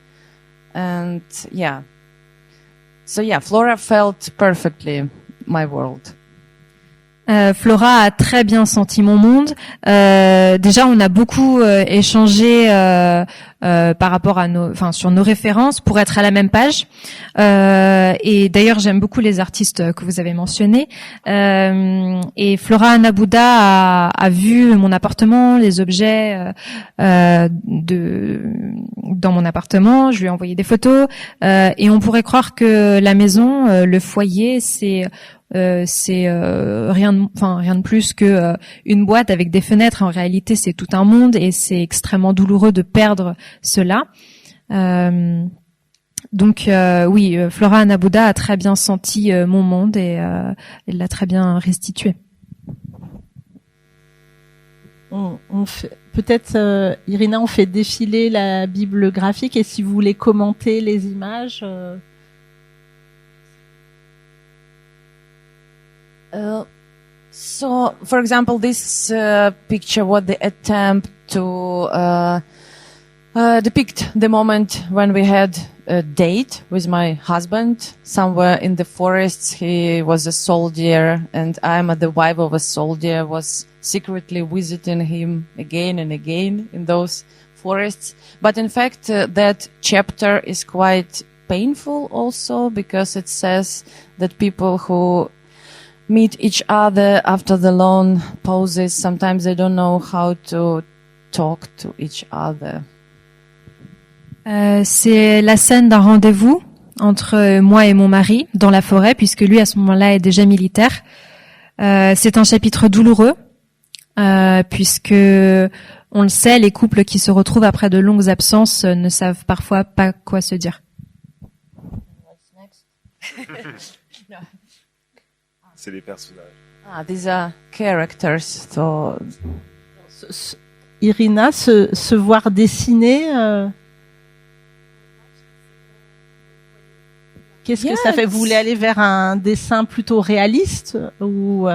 And Flora felt perfectly my world. Flora a très bien senti mon monde. Déjà, on a beaucoup échangé par rapport à sur nos références pour être à la même page. Et d'ailleurs, j'aime beaucoup les artistes que vous avez mentionnés. Et Flora Nabuda a vu mon appartement, les objets dans mon appartement. Je lui ai envoyé des photos. Et on pourrait croire que la maison, le foyer, c'est rien de plus que une boîte avec des fenêtres. En réalité, c'est tout un monde et c'est extrêmement douloureux de perdre cela. Donc Flora Nabuda a très bien senti mon monde et elle l'a très bien restitué. On fait peut-être Iryna, on fait défiler la Bible graphique et si vous voulez commenter les images. So, for example, this picture was the attempt to depict the moment when we had a date with my husband somewhere in the forests. He was a soldier and I'm the wife of a soldier, was secretly visiting him again and again in those forests. But in fact, that chapter is quite painful also, because it says that people who meet each other after the long pauses, sometimes they don't know how to talk to each other. C'est la scène d'un rendez-vous entre moi et mon mari dans la forêt, puisque lui à ce moment-là est déjà militaire. C'est un chapitre douloureux, puisque on le sait, les couples qui se retrouvent après de longues absences ne savent parfois pas quoi se dire. C'est les personnages. These are characters. So Iryna, se voir dessiner, qu'est-ce que ça fait? Vous voulez aller vers un dessin plutôt réaliste ou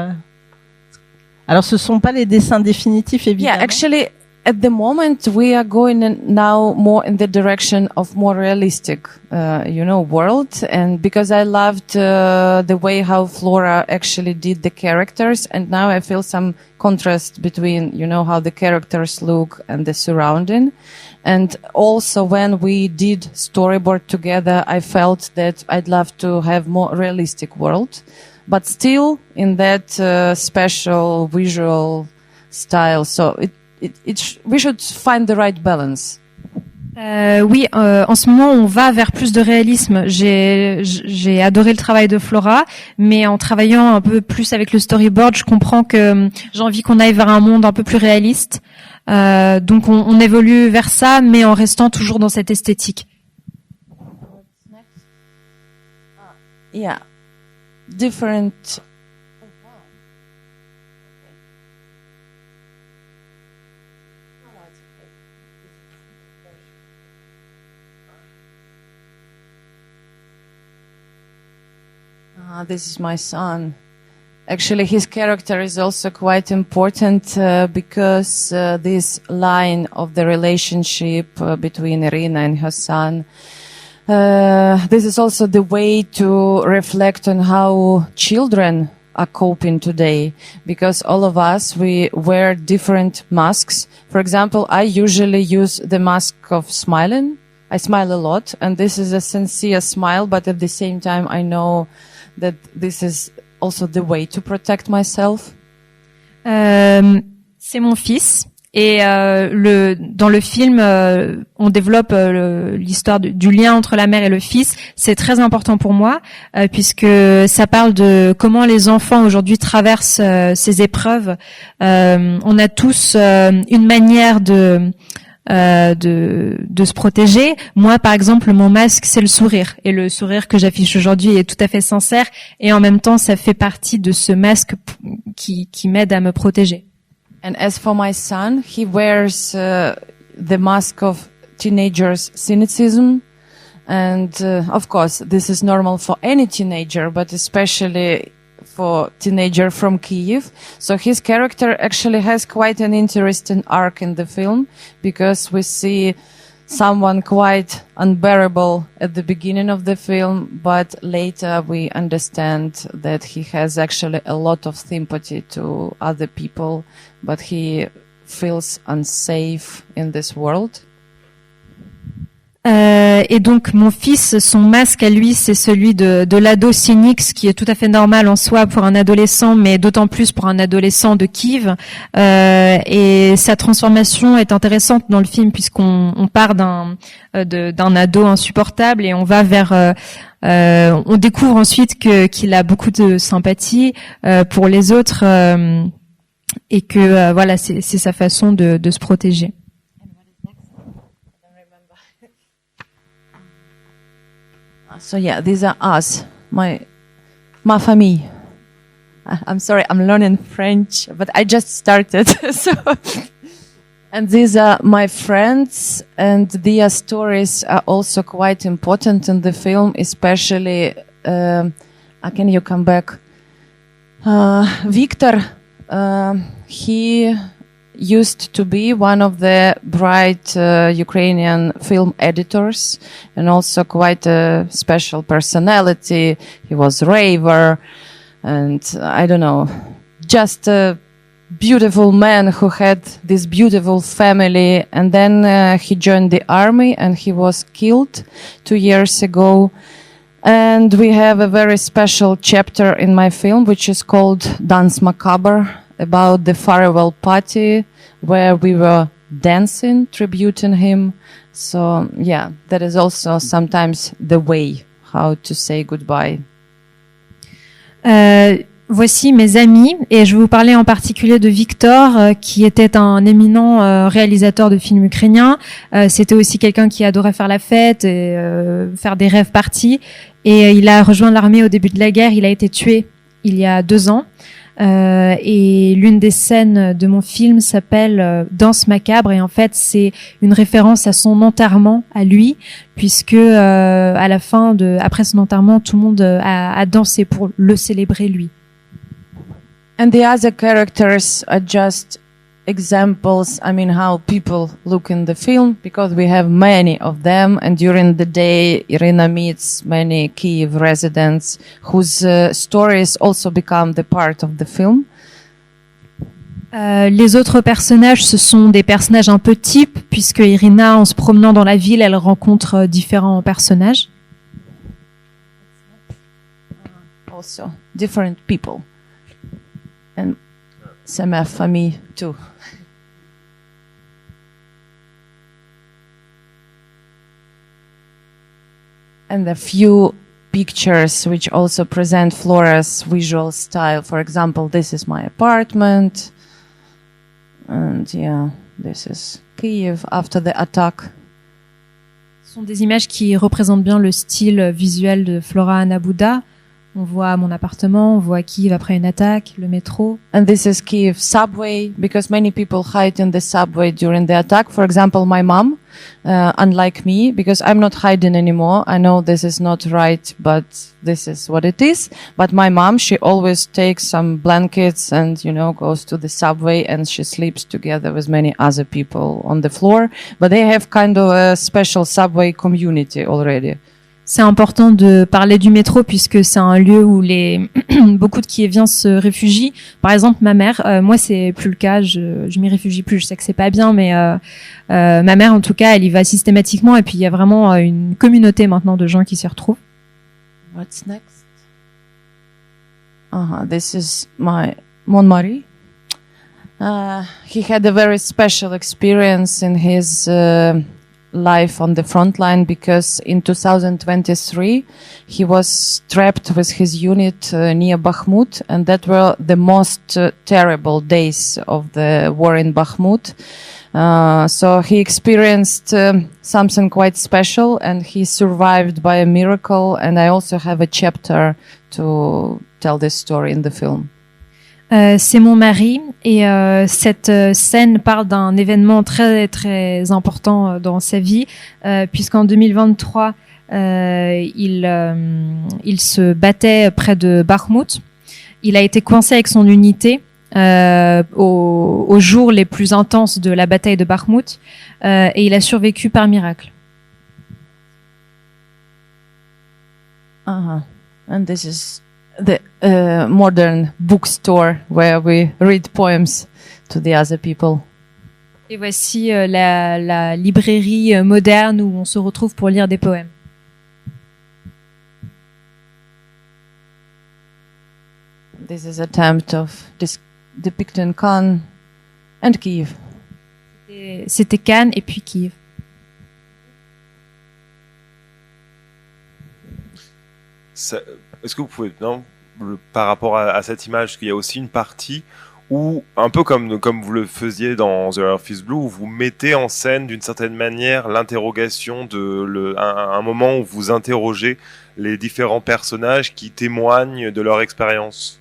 alors ce sont pas les dessins définitifs évidemment. yeah, actually, at the moment we are going now more in the direction of more realistic, world, and because I loved the way how Flora actually did the characters, and now I feel some contrast between, how the characters look and the surrounding. And also when we did storyboard together, I felt that I'd love to have more realistic world, but still in that special visual style. So we should find the right balance. Oui, en ce moment, on va vers plus de réalisme. J'ai adoré le travail de Flora, mais en travaillant un peu plus avec le storyboard, je comprends que j'ai envie qu'on aille vers un monde un peu plus réaliste. Donc, on évolue vers ça, mais en restant toujours dans cette esthétique. Yeah, different. This is my son. Actually, his character is also quite important because this line of the relationship between Iryna and her son, this is also the way to reflect on how children are coping today, because all of us, we wear different masks. For example, I usually use the mask of smiling. I smile a lot, and this is a sincere smile, but at the same time, I know that this is also the way to protect myself. C'est mon fils. Et dans le film, on développe l'histoire du lien entre la mère et le fils. C'est très important pour moi, puisque ça parle de comment les enfants aujourd'hui traversent ces épreuves. On a tous une manière de se protéger. Moi, par exemple, mon masque, c'est le sourire. Et le sourire que j'affiche aujourd'hui est tout à fait sincère. Et en même temps, ça fait partie de ce masque qui m'aide à me protéger. And as for my son, he wears the mask of teenagers' cynicism. And of course, this is normal for any teenager, but especially for teenager from Kyiv. So his character actually has quite an interesting arc in the film, because we see someone quite unbearable at the beginning of the film, but later we understand that he has actually a lot of sympathy to other people, but he feels unsafe in this world. Et donc mon fils, son masque à lui, c'est celui de l'ado cynique, ce qui est tout à fait normal en soi pour un adolescent, mais d'autant plus pour un adolescent de Kyiv. Et sa transformation est intéressante dans le film, puisqu'on part d'un ado insupportable et on va vers on découvre ensuite qu'il a beaucoup de sympathie pour les autres, et que voilà, c'est sa façon de se protéger. So yeah, these are us, ma famille. I'm sorry, I'm learning French, but I just started. So, and these are my friends, and their stories are also quite important in the film, especially, can you come back? Victor, he used to be one of the bright Ukrainian film editors, and also quite a special personality. He was raver, and I don't know, just beautiful man who had this beautiful family, and then he joined the army and he was killed 2 years ago. And we have a very special chapter in my film, which is called Dance Macabre, about the farewell party where we were dancing, tributing him. So, yeah, that is also sometimes the way how to say goodbye. Voici mes amis, et je vais vous parler en particulier de Victor, qui était un éminent réalisateur de films ukrainiens. C'était aussi quelqu'un qui adorait faire la fête et faire des rêves parties. Et il a rejoint l'armée au début de la guerre. Il a été tué il y a 2 ans. Et l'une des scènes de mon film s'appelle Danse macabre, et en fait c'est une référence à son enterrement à lui, puisque à la fin après son enterrement, tout le monde a dansé pour le célébrer lui. And the other characters are just examples, I mean, how people look in the film, because we have many of them, and during the day Iryna meets many Kyiv residents whose stories also become the part of the film. Les autres personnages, ce sont des personnages un peu types, puisque Iryna, en se promenant dans la ville, elle rencontre différents personnages. Also, different people. And c'est ma famille too. And a few pictures which also present Flora's visual style. For example, this is my apartment. And yeah, this is Kyiv after the attack. Ce sont des images qui représentent bien le style visuel de Flora Anna-Bouda. On voit mon appartement, on voit Kyiv après une attaque, le métro. And this is Kyiv subway, because many people hide in the subway during the attack. For example, my mom, unlike me, because I'm not hiding anymore. I know this is not right, but this is what it is. But my mom, she always takes some blankets and, goes to the subway, and she sleeps together with many other people on the floor. But they have kind of a special subway community already. C'est important de parler du métro, puisque c'est un lieu où beaucoup de Kieviens se réfugient. Par exemple, ma mère, moi c'est plus le cas, je m'y réfugie plus. Je sais que c'est pas bien, mais ma mère en tout cas, elle y va systématiquement, et puis il y a vraiment une communauté maintenant de gens qui s'y retrouvent. What's next? This is mon mari. He had a very special experience in his life on the front line, because in 2023 he was trapped with his unit near Bakhmut, and that were the most terrible days of the war in Bakhmut. So he experienced something quite special, and he survived by a miracle, and I also have a chapter to tell this story in the film. C'est mon mari, et cette scène parle d'un événement très très important dans sa vie, puisqu'en 2023 il se battait près de Bakhmut. Il a été coincé avec son unité aux jours les plus intenses de la bataille de Bakhmut, et il a survécu par miracle. And this is the modern bookstore where we read poems to the other people. Et voici la librairie moderne où on se retrouve pour lire des poèmes. This is an attempt of depicting Cannes and Kyiv. C'était Cannes et puis Kyiv. Est-ce que vous pouvez, par rapport à cette image, qu'il y a aussi une partie où, un peu comme vous le faisiez dans The Office Blue, où vous mettez en scène d'une certaine manière l'interrogation un moment où vous interrogez les différents personnages qui témoignent de leur expérience,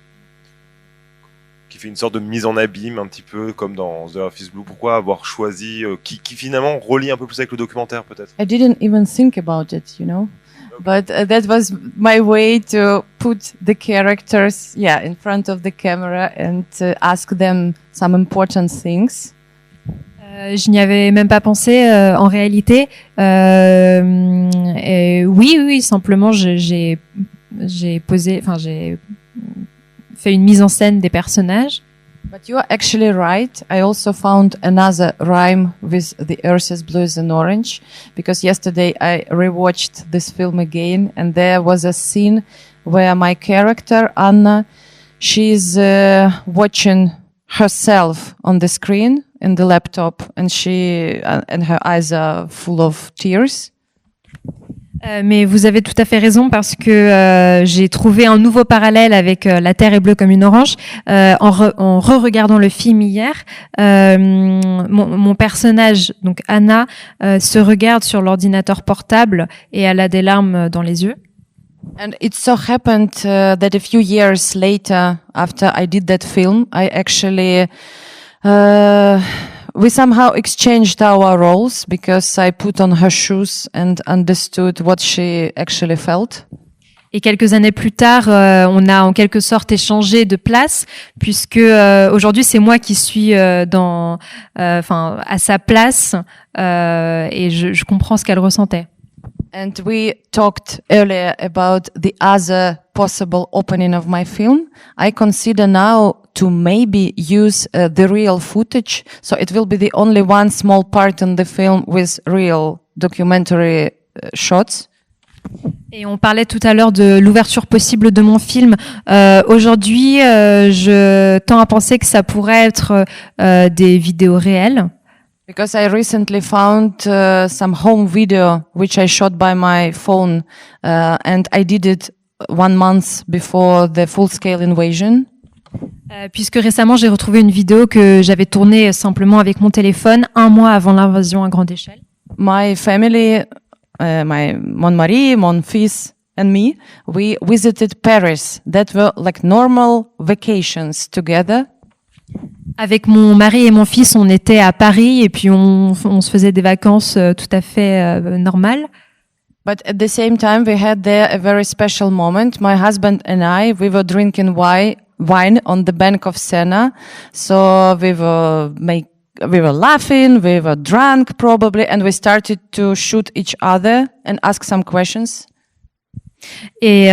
qui fait une sorte de mise en abîme, un petit peu comme dans The Office Blue. Pourquoi avoir choisi, qui finalement relie un peu plus avec le documentaire, peut-être? I didn't even think about it, But that was my way to put the characters, in front of the camera and ask them some important things. Je n'y avais même pas pensé en réalité. Oui, simplement j'ai fait une mise en scène des personnages. But you are actually right. I also found another rhyme with the earth is blue as an orange, because yesterday I rewatched this film again, and there was a scene where my character, Anna, she's watching herself on the screen in the laptop, and and her eyes are full of tears. Mais vous avez tout à fait raison parce que j'ai trouvé un nouveau parallèle avec La Terre est bleue comme une orange. En re-regardant le film hier, mon personnage, donc Anna, se regarde sur l'ordinateur portable et elle a des larmes dans les yeux. And it so happened that a few years later, after I did that film, I actually we somehow exchanged our roles because I put on her shoes and understood what she actually felt. Et quelques années plus tard, on a en quelque sorte échangé de place, puisque aujourd'hui c'est moi qui suis à sa place, et je comprends ce qu'elle ressentait. And we talked earlier about the other possible opening of my film. I consider now to maybe use the real footage, so it will be the only one small part in the film with real documentary shots. Et on parlait tout à l'heure de l'ouverture possible de mon film. Aujourd'hui, je tends à penser que ça pourrait être des vidéos réelles. Because I recently found some home video which I shot by my phone, and I did it 1 month before the full-scale invasion. Puisque récemment j'ai retrouvé une vidéo que j'avais tournée simplement avec mon téléphone 1 mois avant l'invasion à grande échelle. My family, mon mari, mon fils, and me, we visited Paris. That were like normal vacations together. Avec mon mari et mon fils, on était à Paris et puis on se faisait des vacances tout à fait normales. But at the same time, we had there a very special moment. My husband and I, we were drinking wine on the bank of Sena. So we were laughing, we were drunk probably, and we started to shoot each other and ask some questions. Et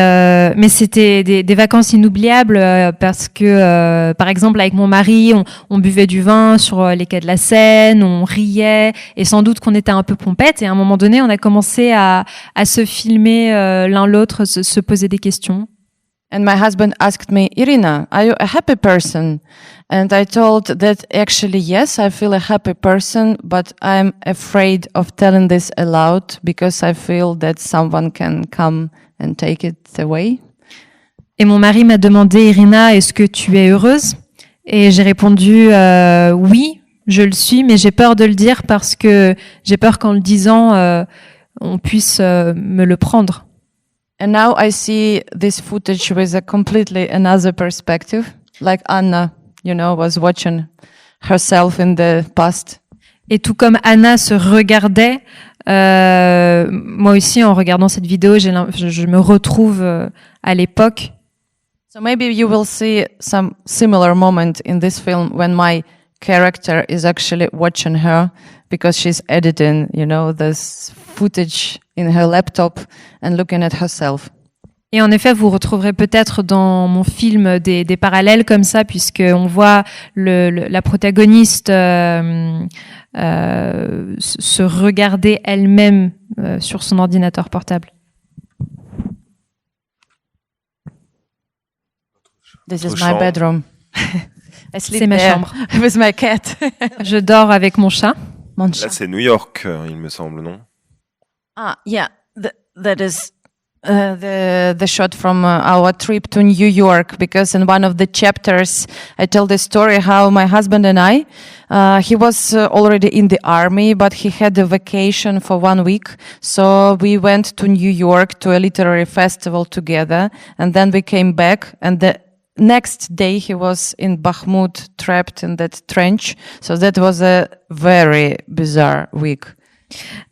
mais c'était des vacances inoubliables parce que par exemple avec mon mari on buvait du vin sur les quais de la Seine, on riait et sans doute qu'on était un peu pompettes et à un moment donné on a commencé à se filmer l'un l'autre, se poser des questions. And my husband asked me, Iryna, are you a happy person? And I told that actually yes, I feel a happy person, but I'm afraid of telling this aloud because I feel that someone can come and take it away. Et mon mari m'a demandé, Iryna, est-ce que tu es heureuse? Et j'ai répondu, oui, je le suis, mais j'ai peur de le dire parce que j'ai peur qu'en le disant, on puisse me le prendre. And now I see this footage with a completely another perspective, like Anna, was watching herself in the past. Et tout comme Anna se regardait, moi aussi en regardant cette vidéo, je me retrouve à l'époque. So maybe you will see some similar moment in this film when my character is actually watching her because she's editing, this footage in her laptop and looking at herself. Et en effet, vous retrouverez peut-être dans mon film des parallèles comme ça, puisque on voit la protagoniste se regarder elle-même sur son ordinateur portable. This is my bedroom. C'est ma chambre. With my cat. Je dors avec mon chat. Là, c'est New York, il me semble, non? Ah, yeah. That is the shot from our trip to New York, because in one of the chapters I tell the story how my husband and I, he was already in the army, but he had a vacation for 1 week. So we went to New York to a literary festival together, and then we came back, and the next day he was in Bakhmut, trapped in that trench. So that was a very bizarre week.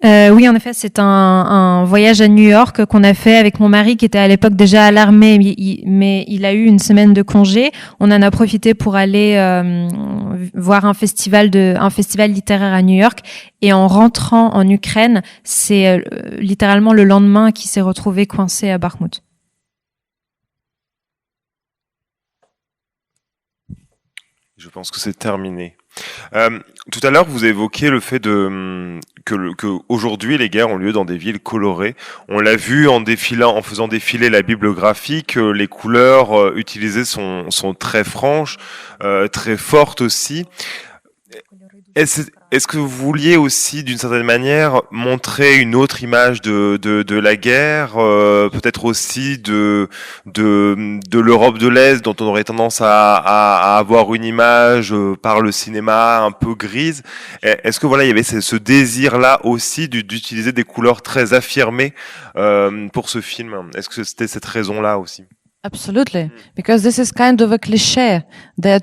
Oui, en effet, c'est un voyage à New York qu'on a fait avec mon mari qui était à l'époque déjà à l'armée, mais il a eu une semaine de congé. On en a profité pour aller voir un festival littéraire à New York. Et en rentrant en Ukraine, c'est littéralement le lendemain qu'il s'est retrouvé coincé à Je pense que c'est terminé. Tout à l'heure, vous évoquiez le fait que aujourd'hui les guerres ont lieu dans des villes colorées. On l'a vu en faisant défiler la Bible graphique, les couleurs utilisées sont très franches, très fortes aussi. Est-ce que vous vouliez aussi, d'une certaine manière, montrer une autre image de la guerre, peut-être aussi de l'Europe de l'Est, dont on aurait tendance à avoir une image par le cinéma un peu grise. Est-ce que voilà, il y avait ce désir-là aussi d'utiliser des couleurs très affirmées pour ce film? Est-ce que c'était cette raison-là aussi? Absolutely, because this is kind of a cliché that,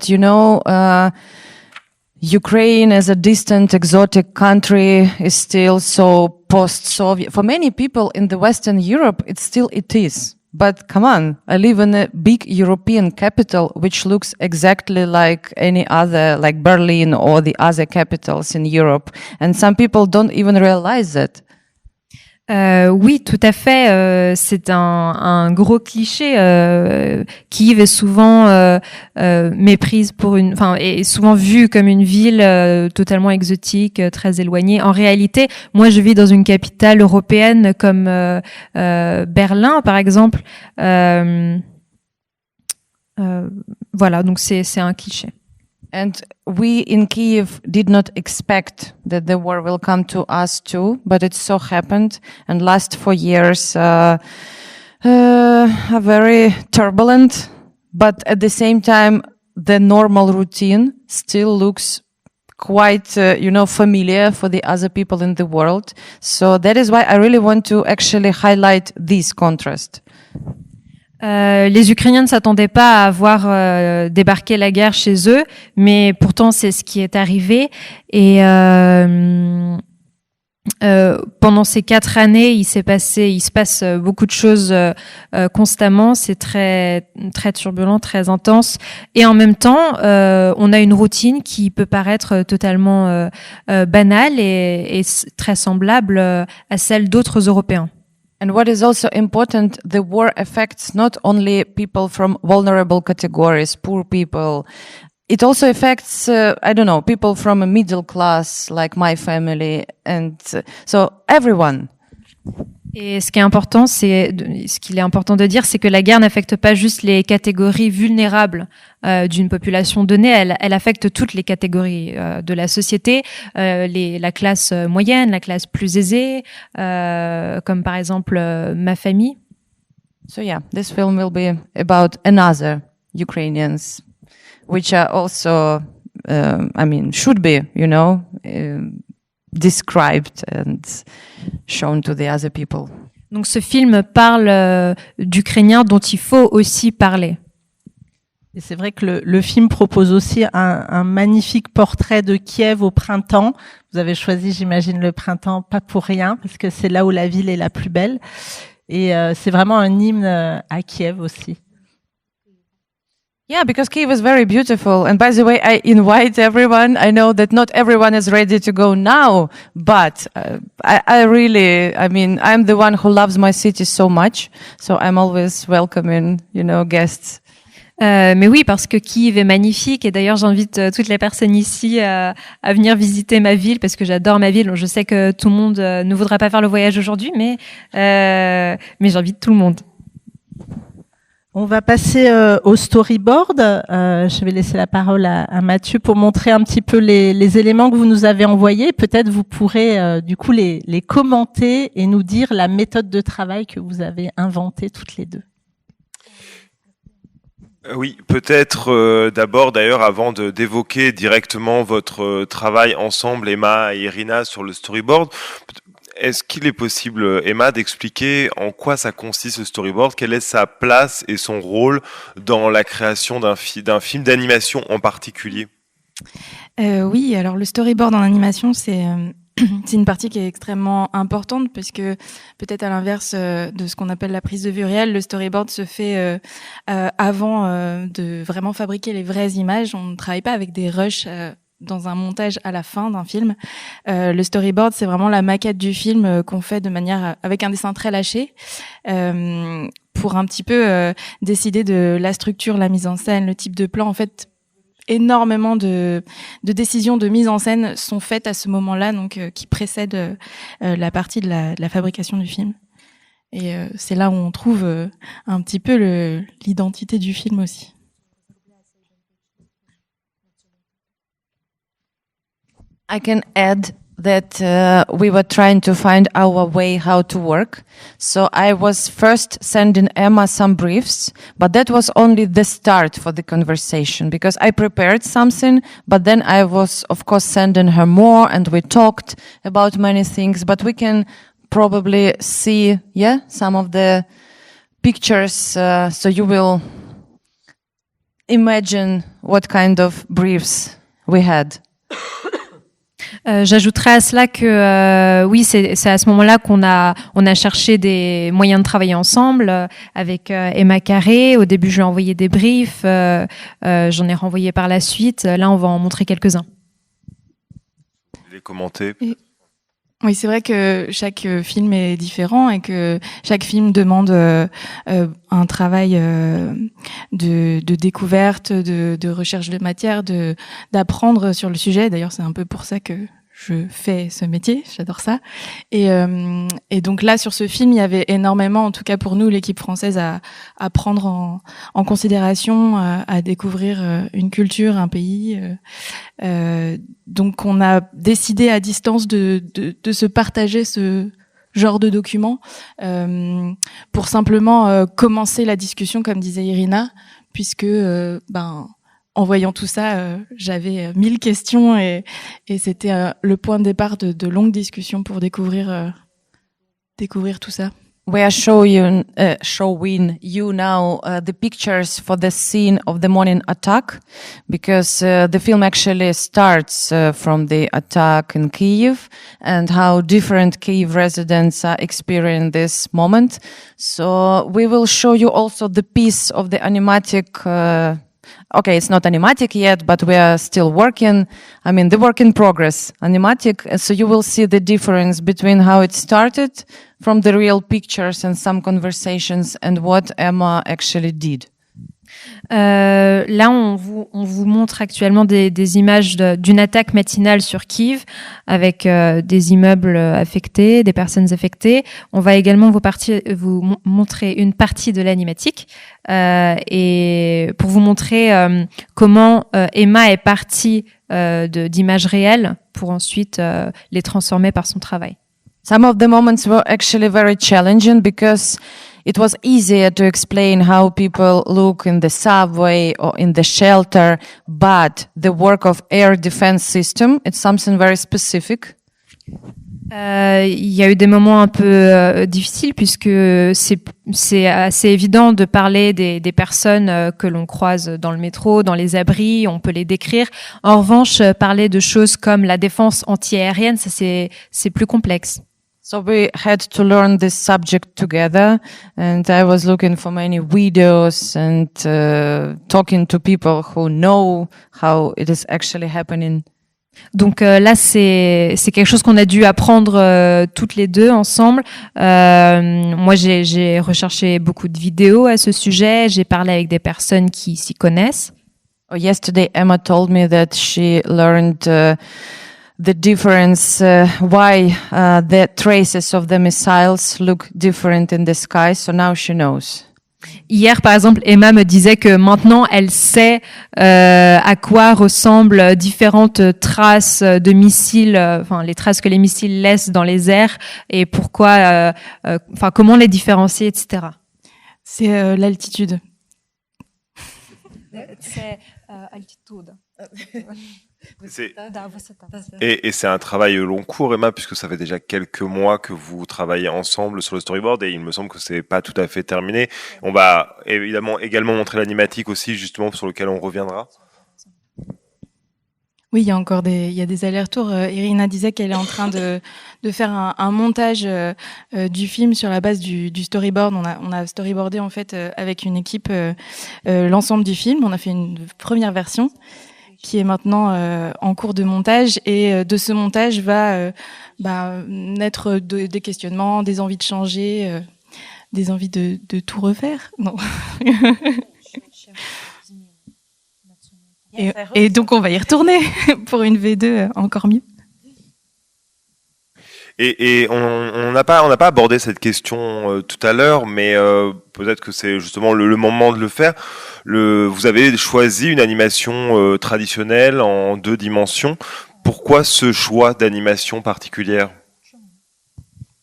Ukraine as a distant, exotic country is still so post-Soviet. For many people in the Western Europe, it is. But come on, I live in a big European capital, which looks exactly like any other, like Berlin or the other capitals in Europe. And some people don't even realize that. Oui, tout à fait. C'est un gros cliché. Kiev est souvent méprise est souvent vue comme une ville totalement exotique, très éloignée. En réalité, moi, je vis dans une capitale européenne comme Berlin, par exemple. Voilà, donc c'est un cliché. And we in Kiev did not expect that the war will come to us too, but it so happened. And last 4 years are very turbulent, but at the same time, the normal routine still looks quite, familiar for the other people in the world. So that is why I really want to actually highlight this contrast. Les Ukrainiens ne s'attendaient pas à voir débarquer la guerre chez eux, mais pourtant c'est ce qui est arrivé. Et pendant ces 4 années, il se passe beaucoup de choses constamment. C'est très très turbulent, très intense. Et en même temps, on a une routine qui peut paraître totalement banale et très semblable à celle d'autres Européens. And what is also important, the war affects not only people from vulnerable categories, poor people. It also affects, people from a middle class, like my family, and so everyone. Et ce qu'il est important de dire, c'est que la guerre n'affecte pas juste les catégories vulnérables d'une population donnée, elle affecte toutes les catégories de la société, la classe moyenne, la classe plus aisée, comme par exemple ma famille. So yeah, this film will be about another Ukrainians, which are also, should be, described and shown to the other people. Donc ce film parle d'Ukrainiens dont il faut aussi parler. Et c'est vrai que le film propose aussi un magnifique portrait de Kiev au printemps. Vous avez choisi, j'imagine, le printemps pas pour rien, parce que c'est là où la ville est la plus belle. Et c'est vraiment un hymne à Kiev aussi. Yeah, because Kiev is very beautiful. And by the way, I invite everyone. I know that not everyone is ready to go now, but I'm the one who loves my city so much. So I'm always welcoming, guests. Mais oui, parce que Kiev est magnifique et d'ailleurs j'invite toutes les personnes ici à venir visiter ma ville parce que j'adore ma ville. Je sais que tout le monde ne voudra pas faire le voyage aujourd'hui, mais j'invite tout le monde. On va passer au storyboard. Je vais laisser la parole à Mathieu pour montrer un petit peu les éléments que vous nous avez envoyés. Peut-être vous pourrez du coup les commenter et nous dire la méthode de travail que vous avez inventée toutes les deux. Oui, peut-être d'abord d'ailleurs avant d'évoquer directement votre travail ensemble, Emma et Iryna, sur le storyboard. Est-ce qu'il est possible, Emma, d'expliquer en quoi ça consiste ce storyboard, quelle est sa place et son rôle dans la création d'un film d'animation en particulier? Oui, alors le storyboard en animation, c'est une partie qui est extrêmement importante parce que peut-être à l'inverse de ce qu'on appelle la prise de vue réelle, le storyboard se fait avant de vraiment fabriquer les vraies images. On ne travaille pas avec des rushs dans un montage à la fin d'un film. Le storyboard, c'est vraiment la maquette du film qu'on fait de manière avec un dessin très lâché pour un petit peu décider de la structure, la mise en scène, le type de plan. En fait, énormément de décisions de mise en scène sont faites à ce moment-là, donc qui précèdent la partie de la fabrication du film. Et c'est là où on trouve un petit peu l'identité du film aussi. I can add that we were trying to find our way how to work. So I was first sending Emma some briefs, but that was only the start for the conversation because I prepared something, but then I was, of course, sending her more and we talked about many things, but we can probably see, some of the pictures, so you will imagine what kind of briefs we had. J'ajouterais à cela que oui, c'est à ce moment-là qu'on a cherché des moyens de travailler ensemble avec Emma Carré. Au début, je lui ai envoyé des briefs, j'en ai renvoyé par la suite. Là, on va en montrer quelques-uns. Les commenter. Oui, c'est vrai que chaque film est différent et que chaque film demande un travail de découverte, de recherche de matière, d'apprendre sur le sujet. D'ailleurs, c'est un peu pour ça que je fais ce métier, j'adore ça. Et donc là, sur ce film, il y avait énormément, en tout cas pour nous, l'équipe française, à prendre en considération, à découvrir une culture, un pays. Donc on a décidé à distance de se partager ce genre de documents pour simplement commencer la discussion, comme disait Iryna, puisque en voyant tout ça, j'avais 1000 questions et c'était le point de départ de longues discussions pour découvrir tout ça. We are showing you now the pictures for the scene of the morning attack, because the film actually starts from the attack in Kyiv and how different Kyiv residents are experiencing this moment. So we will show you also the piece of the animatic. Okay, it's not animatic yet, but we are still working. I mean, the work in progress, animatic. So you will see the difference between how it started from the real pictures and some conversations and what Emma actually did. Là, on vous montre actuellement des images d'une attaque matinale sur Kyiv avec des immeubles affectés, des personnes affectées. On va également vous montrer une partie de l'animatique et pour vous montrer comment Emma est partie d'images réelles pour ensuite les transformer par son travail. Some of the moments were actually very challenging because it was easier to explain how people look in the subway or in the shelter, but the work of air defense system, it's something very specific. Il y a eu des moments un peu difficiles puisque c'est assez évident de parler des personnes que l'on croise dans le métro, dans les abris, on peut les décrire. En revanche, parler de choses comme la défense antiaérienne, ça c'est plus complexe. So we had to learn this subject together, and I was looking for many videos and talking to people who know how it is actually happening. Donc là, c'est quelque chose qu'on a dû apprendre toutes les deux ensemble. Moi, j'ai recherché beaucoup de vidéos à ce sujet. J'ai parlé avec des personnes qui s'y connaissent. Yesterday, Emma told me that she learned the difference, why the traces of the missiles look different in the sky. So now she knows. Hier, par exemple, Emma me disait que maintenant, elle sait à quoi ressemblent différentes traces de missiles, enfin les traces que les missiles laissent dans les airs et pourquoi, enfin comment les différencier, etc. C'est l'altitude. C'est altitude. Et c'est un travail long cours, Emma, puisque ça fait déjà quelques mois que vous travaillez ensemble sur le storyboard et il me semble que c'est pas tout à fait terminé. On va évidemment également montrer l'animatique aussi, justement, sur lequel on reviendra. Oui, il y a encore des allers-retours. Iryna disait qu'elle est en train de faire un montage du film sur la base du storyboard. On a storyboardé en fait avec une équipe l'ensemble du film. On a fait une première version qui est maintenant en cours de montage et de ce montage va naître des questionnements, des envies de changer, des envies de tout refaire. Non. Et donc on va y retourner pour une V2 encore mieux. Et on n'a pas abordé cette question tout à l'heure, mais peut-être que c'est justement le moment de le faire. Vous avez choisi une animation traditionnelle en 2 dimensions. Pourquoi ce choix d'animation particulière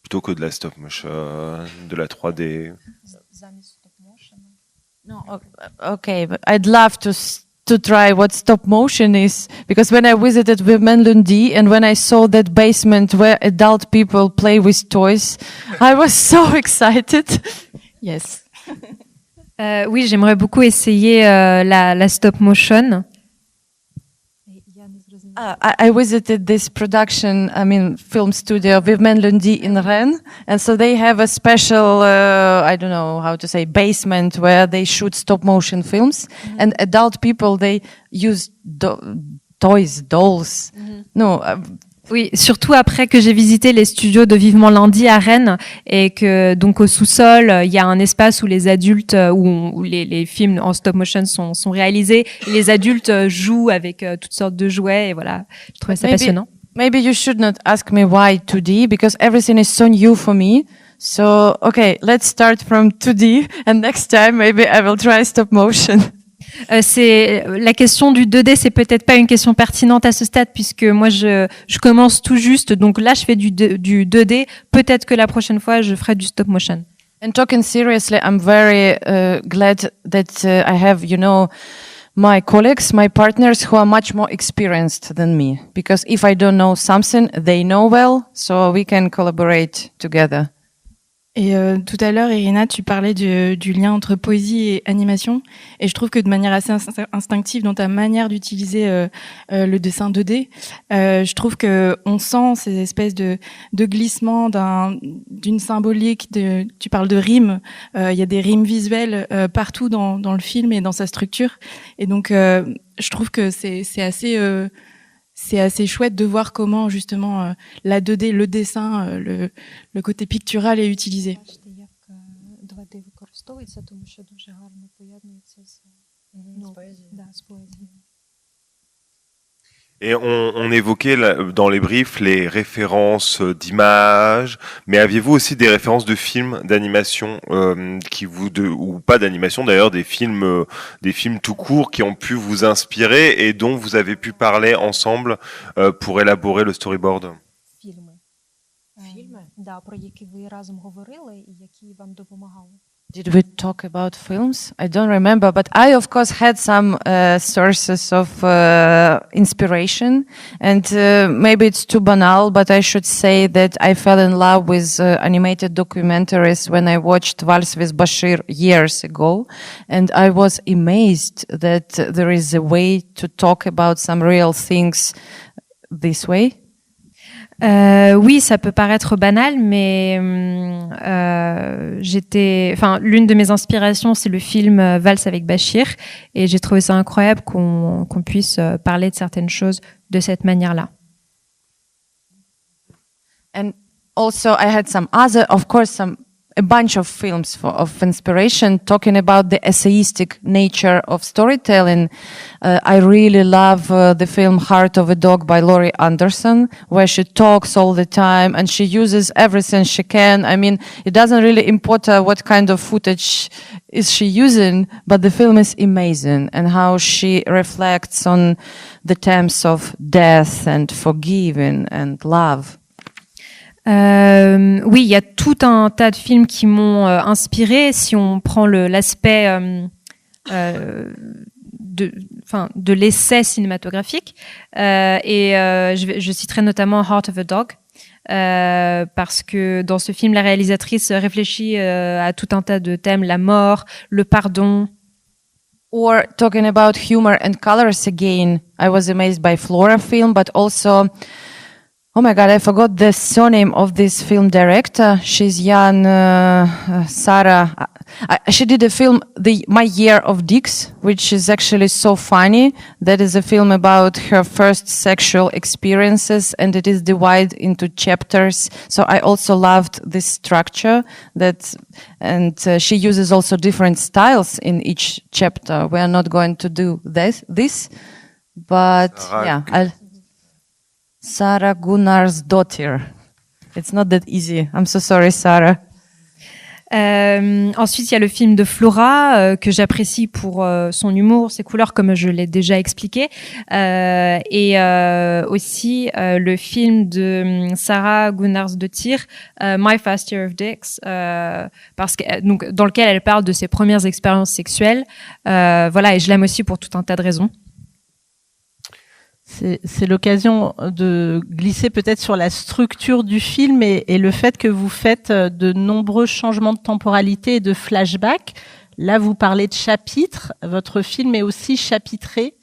plutôt que de la stop motion, de la 3D? No, okay, but I'd love to try what stop motion is, because when I visited Vivement Lundi and when I saw that basement where adult people play with toys, I was so excited. Yes. Oui, j'aimerais beaucoup essayer la stop motion. I visited this production, film studio, Vivement Lundi in Rennes, and so they have a special, I don't know how to say, basement where they shoot stop motion films, and adult people, they use toys, dolls. No. Oui, surtout après que j'ai visité les studios de Vivement Lundi à Rennes et que donc au sous-sol il y a un espace où les adultes où les films en stop motion sont réalisés et les adultes jouent avec toutes sortes de jouets et voilà, je trouvais ça passionnant. Maybe you should not ask me why 2D, because everything is so new for me. So okay, let's start from 2D and next time maybe I will try stop motion. C'est la question du 2D, c'est peut-être pas une question pertinente à ce stade puisque moi je commence tout juste, donc là je fais du 2D. Peut-être que la prochaine fois je ferai du stop motion. And talking seriously, I'm very glad that I have, my colleagues, my partners who are much more experienced than me. Because if I don't know something, they know well, so we can collaborate together. Et tout à l'heure, Iryna, tu parlais du lien entre poésie et animation, et je trouve que de manière assez instinctive dans ta manière d'utiliser le dessin 2D, je trouve que on sent ces espèces de glissements d'une symbolique. Tu parles de rimes, il y a des rimes visuelles partout dans le film et dans sa structure, et donc je trouve que c'est assez chouette de voir comment justement la 2D, le dessin, le côté pictural est utilisé. Et on évoquait dans les briefs les références d'images, mais aviez-vous aussi des références de films d'animation ou pas d'animation d'ailleurs, des films tout court qui ont pu vous inspirer et dont vous avez pu parler ensemble pour élaborer le storyboard? Did we talk about films? I don't remember, but I of course had some sources of inspiration, and maybe it's too banal, but I should say that I fell in love with animated documentaries when I watched Vals with Bashir years ago, and I was amazed that there is a way to talk about some real things this way. Oui, ça peut paraître banal, mais l'une de mes inspirations, c'est le film Vals avec Bashir, et j'ai trouvé ça incroyable qu'on puisse parler de certaines choses de cette manière-là. And also, I had a bunch of films of inspiration talking about the essayistic nature of storytelling. I really love the film Heart of a Dog by Laurie Anderson, where she talks all the time and she uses everything she can. I mean, it doesn't really matter what kind of footage is she using, but the film is amazing, and how she reflects on the themes of death and forgiving and love. Oui, il y a tout un tas de films qui m'ont inspiré. Si on prend l'aspect de l'essai cinématographique, je citerai notamment Heart of a Dog, parce que dans ce film, la réalisatrice réfléchit à tout un tas de thèmes, la mort, le pardon. Or talking about humor and colors again, I was amazed by Flora film, but also, oh my God, I forgot the surname of this film director. She's young, Sarah. she did a film, My Year of Dicks, which is actually so funny. That is a film about her first sexual experiences, and it is divided into chapters. So I also loved this structure and she uses also different styles in each chapter. We are not going to do this, but Sarah Gunnarsdottir. It's not that easy. I'm so sorry, Sarah. Ensuite, il y a le film de Flora que j'apprécie pour son humour, ses couleurs, comme je l'ai déjà expliqué, et aussi le film de Sarah Gunnarsdottir, My First Year of Dicks, parce que donc dans lequel elle parle de ses premières expériences sexuelles. Voilà, et je l'aime aussi pour tout un tas de raisons. C'est l'occasion de glisser peut-être sur la structure du film et le fait que vous faites de nombreux changements de temporalité et de flashback. Là, vous parlez de chapitres. Votre film est aussi chapitré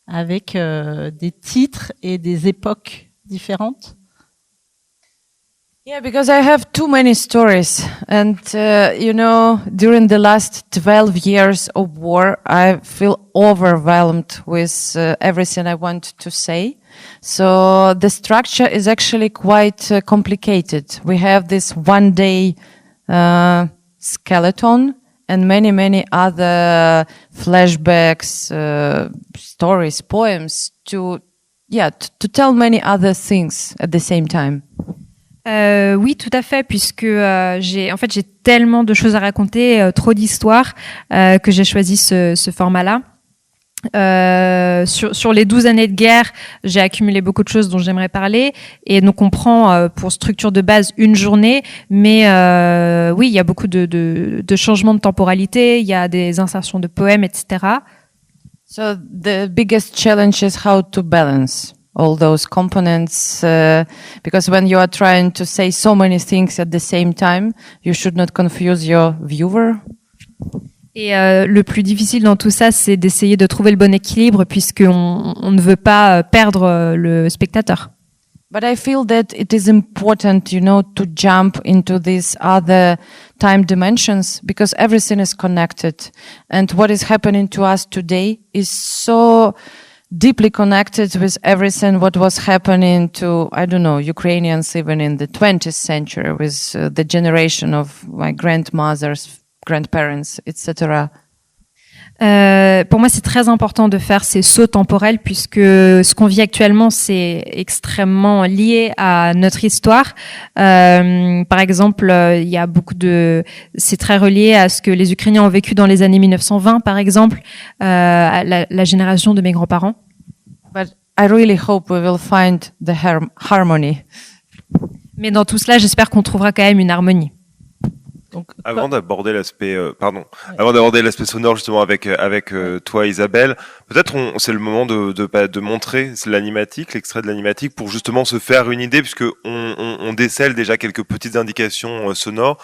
avec des titres et des époques différentes. Yeah, because I have too many stories. And, during the last 12 years of war, I feel overwhelmed with everything I want to say. So the structure is actually quite complicated. We have this one day skeleton and many other flashbacks, stories, poems to tell many other things at the same time. Oui, tout à fait, puisque j'ai tellement de choses à raconter, trop d'histoires, que j'ai choisi ce format-là. Sur les 12 années de guerre, j'ai accumulé beaucoup de choses dont j'aimerais parler, et donc on prend pour structure de base une journée, mais oui, il y a beaucoup de changements de temporalité, il y a des insertions de poèmes, etc. So the biggest challenge is how to balance all those components, because when you are trying to say so many things at the same time, you should not confuse your viewer. Et le plus difficile dans tout ça, c'est d'essayer de trouver le bon équilibre, puisqu'on ne veut pas perdre le spectateur. But I feel that it is important, to jump into these other time dimensions, because everything is connected. And what is happening to us today is so deeply connected with everything what was happening to, Ukrainians even in the 20th century with the generation of my grandmothers, grandparents, etc. Pour moi, c'est très important de faire ces sauts temporels, puisque ce qu'on vit actuellement, c'est extrêmement lié à notre histoire. Par exemple, il y a c'est très relié à ce que les Ukrainiens ont vécu dans les années 1920, par exemple, à la génération de mes grands-parents. But I really hope we will find the harmony. Mais dans tout cela, j'espère qu'on trouvera quand même une harmonie. Donc, avant d'aborder l'aspect, avant d'aborder l'aspect sonore justement avec toi Isabelle, peut-être c'est le moment de montrer l'animatique, l'extrait de l'animatique, pour justement se faire une idée, puisque on décèle déjà quelques petites indications sonores.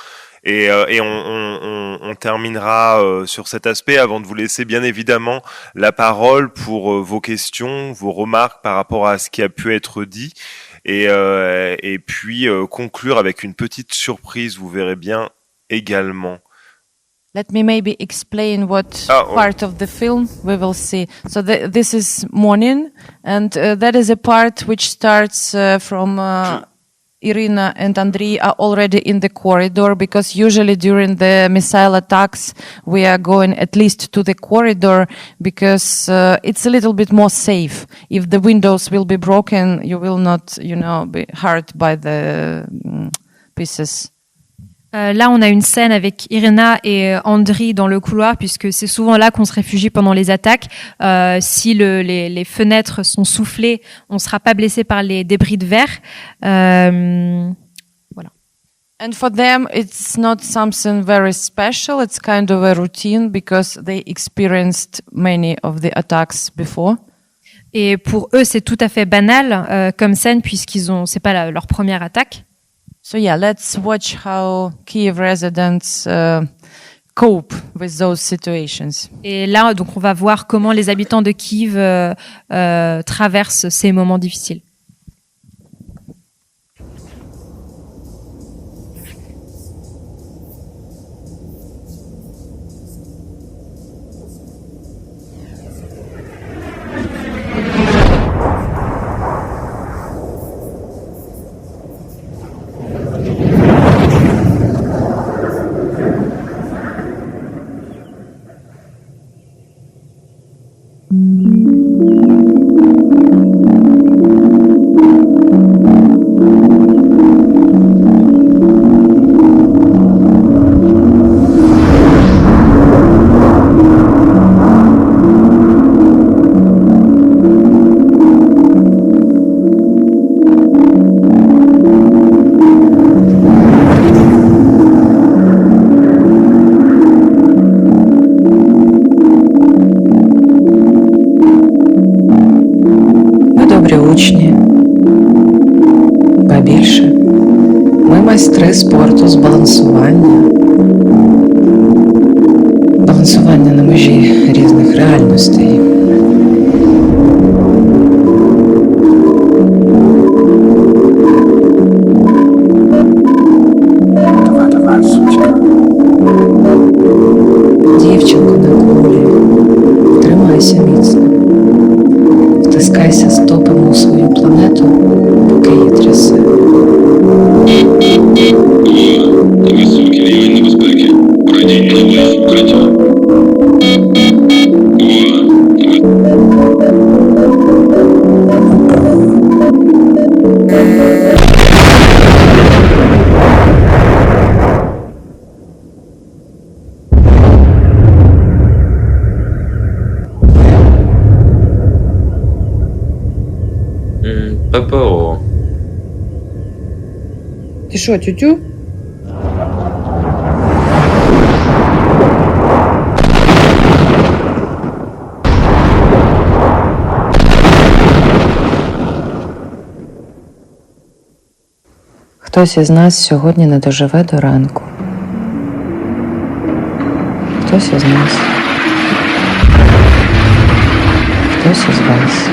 Et on terminera sur cet aspect avant de vous laisser bien évidemment la parole pour vos questions, vos remarques par rapport à ce qui a pu être dit, et puis conclure avec une petite surprise, vous verrez bien également. Let me maybe explain what part of the film we will see. So this is morning, and that is a part which starts from Iryna and Andrei are already in the corridor, because usually during the missile attacks we are going at least to the corridor, because it's a little bit more safe. If the windows will be broken, you will not, be hurt by the pieces. Là, on a une scène avec Iryna et Andrei dans le couloir, puisque c'est souvent là qu'on se réfugie pendant les attaques. Si les fenêtres sont soufflées, on ne sera pas blessé par les débris de verre. Voilà. And for them, it's not something very special. It's kind of a routine, because they experienced many of the attacks before. Et pour eux, c'est tout à fait banal comme scène, c'est pas leur première attaque. So let's watch how Kiev residents cope with those situations. Et là, donc, on va voir comment les habitants de Kiev traversent ces moments difficiles. Учні, ба більше, ми майстри спорту з балансування. Балансування на межі різних реальностей. Дівчинко на кулі, тримайся міцно. Втискайся стопами у свою планету, поки її трясе. Високий рівень небезпеки. Пройдіть найближче укриття. ППО. Ти що, тютю? Хтось із нас сьогодні не доживе до ранку. Хтось із нас. Хтось із вас.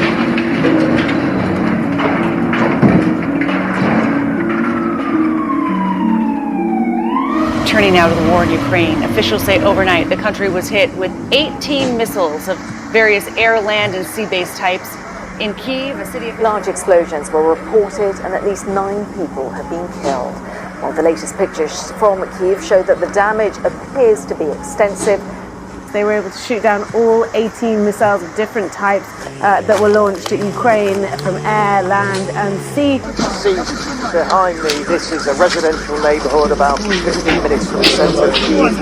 Turning now to the war in Ukraine, officials say overnight the country was hit with 18 missiles of various air, land, and sea-based types. In Kyiv, a city of... Large explosions were reported and at least 9 people have been killed. Well, the latest pictures from Kyiv show that the damage appears to be extensive. They were able to shoot down all 18 missiles of different types that were launched at Ukraine from air, land and sea. See behind me, this is a residential neighbourhood about 15 minutes from the centre of Kyiv,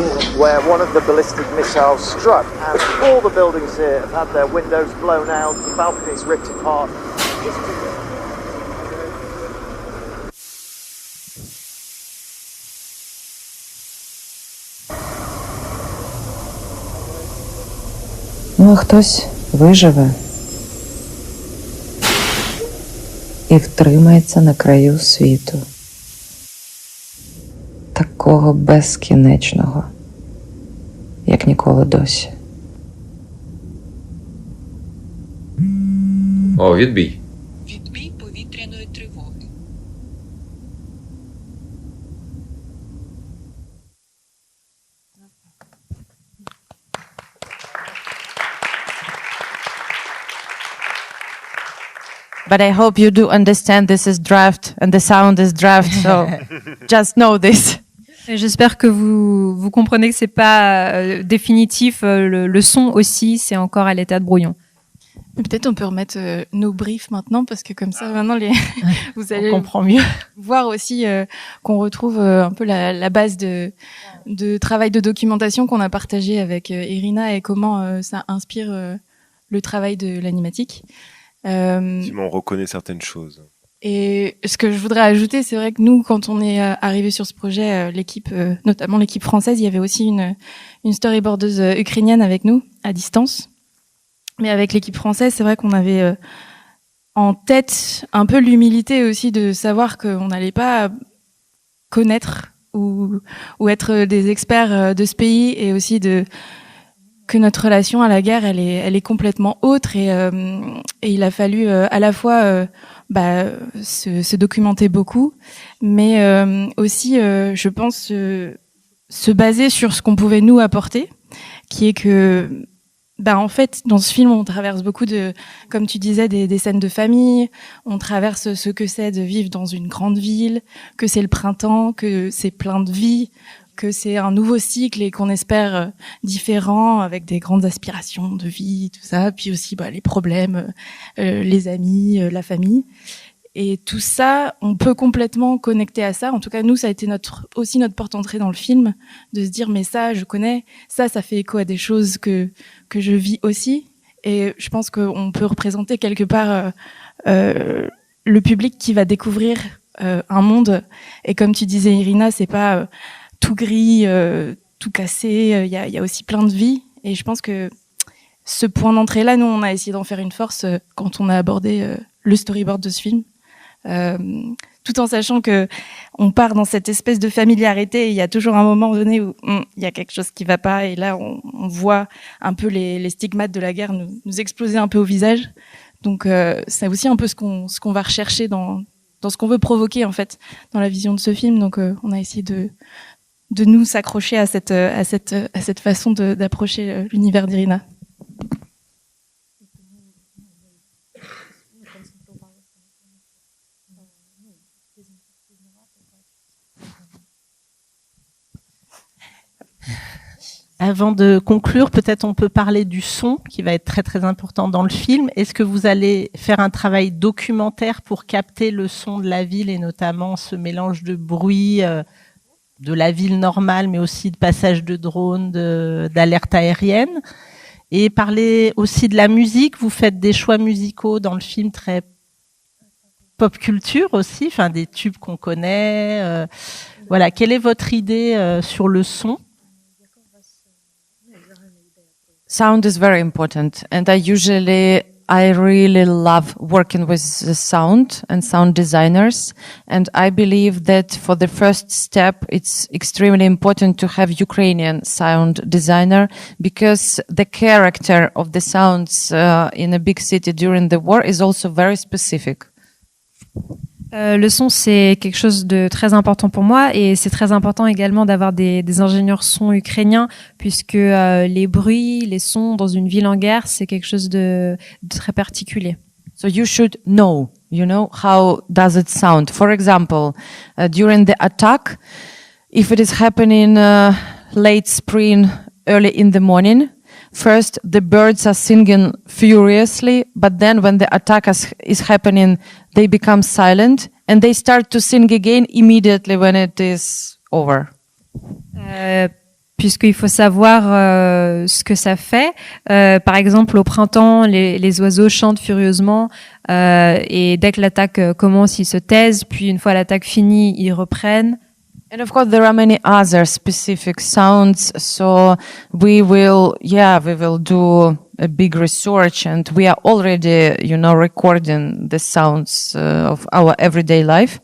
where one of the ballistic missiles struck. And all the buildings here have had their windows blown out, the balconies ripped apart. Ну, а хтось виживе і втримається на краю світу. Такого безкінечного, як ніколи досі. О, відбій. Відбій повітряної тривоги. But I hope you do understand this is draft and the sound is draft, so just know this. J'espère que vous comprenez que c'est pas définitif. Le son aussi, c'est encore à l'état de brouillon. Peut-être on peut remettre nos briefs maintenant, parce que comme ça, maintenant, vous allez on comprend mieux. Voir aussi qu'on retrouve un peu la base de travail de documentation qu'on a partagé avec Iryna et comment ça inspire le travail de l'animatique. On reconnaît certaines choses. Et ce que je voudrais ajouter, c'est vrai que nous, quand on est arrivé sur ce projet, l'équipe, notamment l'équipe française, il y avait aussi une storyboardeuse ukrainienne avec nous, à distance. Mais avec l'équipe française, c'est vrai qu'on avait en tête un peu l'humilité aussi de savoir qu'on n'allait pas connaître ou être des experts de ce pays, et aussi que notre relation à la guerre, elle est complètement autre, et il a fallu à la fois se documenter beaucoup, mais aussi, je pense, se baser sur ce qu'on pouvait nous apporter, qui est que en fait, dans ce film, on traverse beaucoup comme tu disais, des scènes de famille, on traverse ce que c'est de vivre dans une grande ville, que c'est le printemps, que c'est plein de vie, que c'est un nouveau cycle et qu'on espère différent, avec des grandes aspirations de vie, tout ça. Puis aussi les problèmes, les amis, la famille. Et tout ça, on peut complètement connecter à ça. En tout cas, nous, ça a été aussi notre porte-entrée dans le film, de se dire mais ça, je connais, ça fait écho à des choses que je vis aussi. Et je pense qu'on peut représenter quelque part le public qui va découvrir un monde. Et comme tu disais, Iryna, c'est pas tout gris, tout cassé. Il y a aussi plein de vie. Et je pense que ce point d'entrée-là, nous, on a essayé d'en faire une force quand on a abordé le storyboard de ce film. Tout en sachant que on part dans cette espèce de familiarité, et il y a toujours un moment donné où il y a quelque chose qui va pas, et là on voit un peu les stigmates de la guerre nous exploser un peu au visage. Donc c'est aussi un peu ce qu'on va rechercher dans ce qu'on veut provoquer en fait dans la vision de ce film. Donc on a essayé de nous s'accrocher à cette façon d'approcher l'univers d'Iryna. Avant de conclure, peut-être on peut parler du son qui va être très très important dans le film. Est-ce que vous allez faire un travail documentaire pour capter le son de la ville et notamment ce mélange de bruit de la ville normale, mais aussi de passage de drones, d'alerte aérienne? Et parler aussi de la musique. Vous faites des choix musicaux dans le film très pop culture aussi, enfin des tubes qu'on connaît. Voilà, quelle est votre idée sur le son? Sound is very important, and I really love working with the sound and sound designers, and I believe that for the first step it's extremely important to have Ukrainian sound designer, because the character of the sounds in a big city during the war is also very specific. Le son, c'est quelque chose de très important pour moi, et c'est très important également d'avoir des ingénieurs son ukrainiens, puisque les bruits, les sons dans une ville en guerre, c'est quelque chose de très particulier. So you should know, how does it sound? For example, during the attack, if it is happening late spring, early in the morning, first the birds are singing furiously, but then when the attack is happening, they become silent and they start to sing again immediately when it is over. Puisqu'il faut savoir ce que ça fait. Par exemple, au printemps, les oiseaux chantent furieusement et dès que l'attaque commence, ils se taisent. Puis une fois l'attaque finie, ils reprennent. And of course, there are many other specific sounds. So we will do a big research, and we are already, recording the sounds of our everyday life.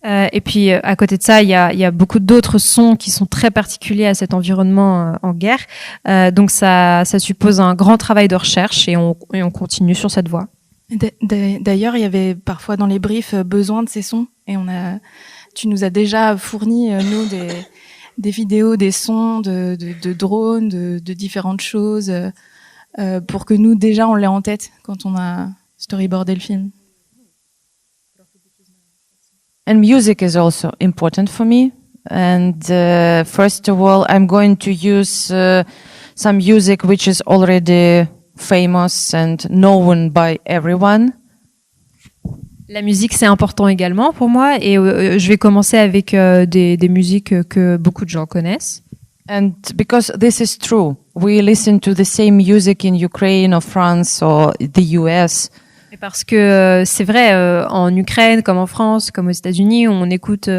Et puis à côté de ça, il y a beaucoup d'autres sons qui sont très particuliers à cet environnement en guerre. Donc ça suppose un grand travail de recherche, et on continue sur cette voie. D'ailleurs, il y avait parfois dans les briefs besoin de ces sons, et tu nous as déjà fourni, nous, des vidéos, des sons de drones, de différentes choses, pour que nous, déjà, on l'ait en tête quand on a storyboardé le film. And music is also important for me. And first of all, I'm going to use some music which is already famous and known by everyone. La musique, c'est important également pour moi, et je vais commencer avec des musiques que beaucoup de gens connaissent. And because this is true, we listen to the same music in Ukraine or France or the US. Et parce que c'est vrai, en Ukraine, comme en France, comme aux États-Unis, on écoute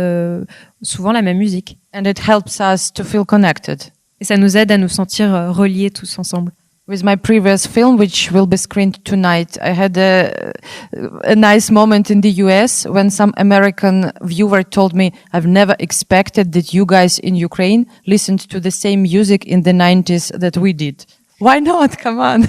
souvent la même musique. And it helps us to feel connected. Et ça nous aide à nous sentir reliés tous ensemble. With my previous film, which will be screened tonight, I had a nice moment in the US when some American viewer told me, I've never expected that you guys in Ukraine listened to the same music in the 90s that we did. Why not? Come on.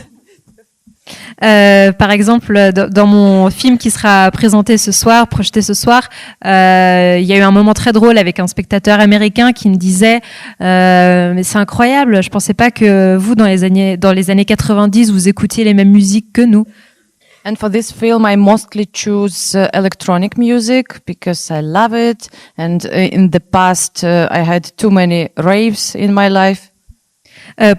Par exemple, dans mon film qui sera projeté ce soir, il y a eu un moment très drôle avec un spectateur américain qui me disait mais c'est incroyable, je pensais pas que vous dans les années 90 vous écoutiez les mêmes musiques que nous. And for this film, I mostly choose electronic music because I love it. And in the past, I had too many raves in my life.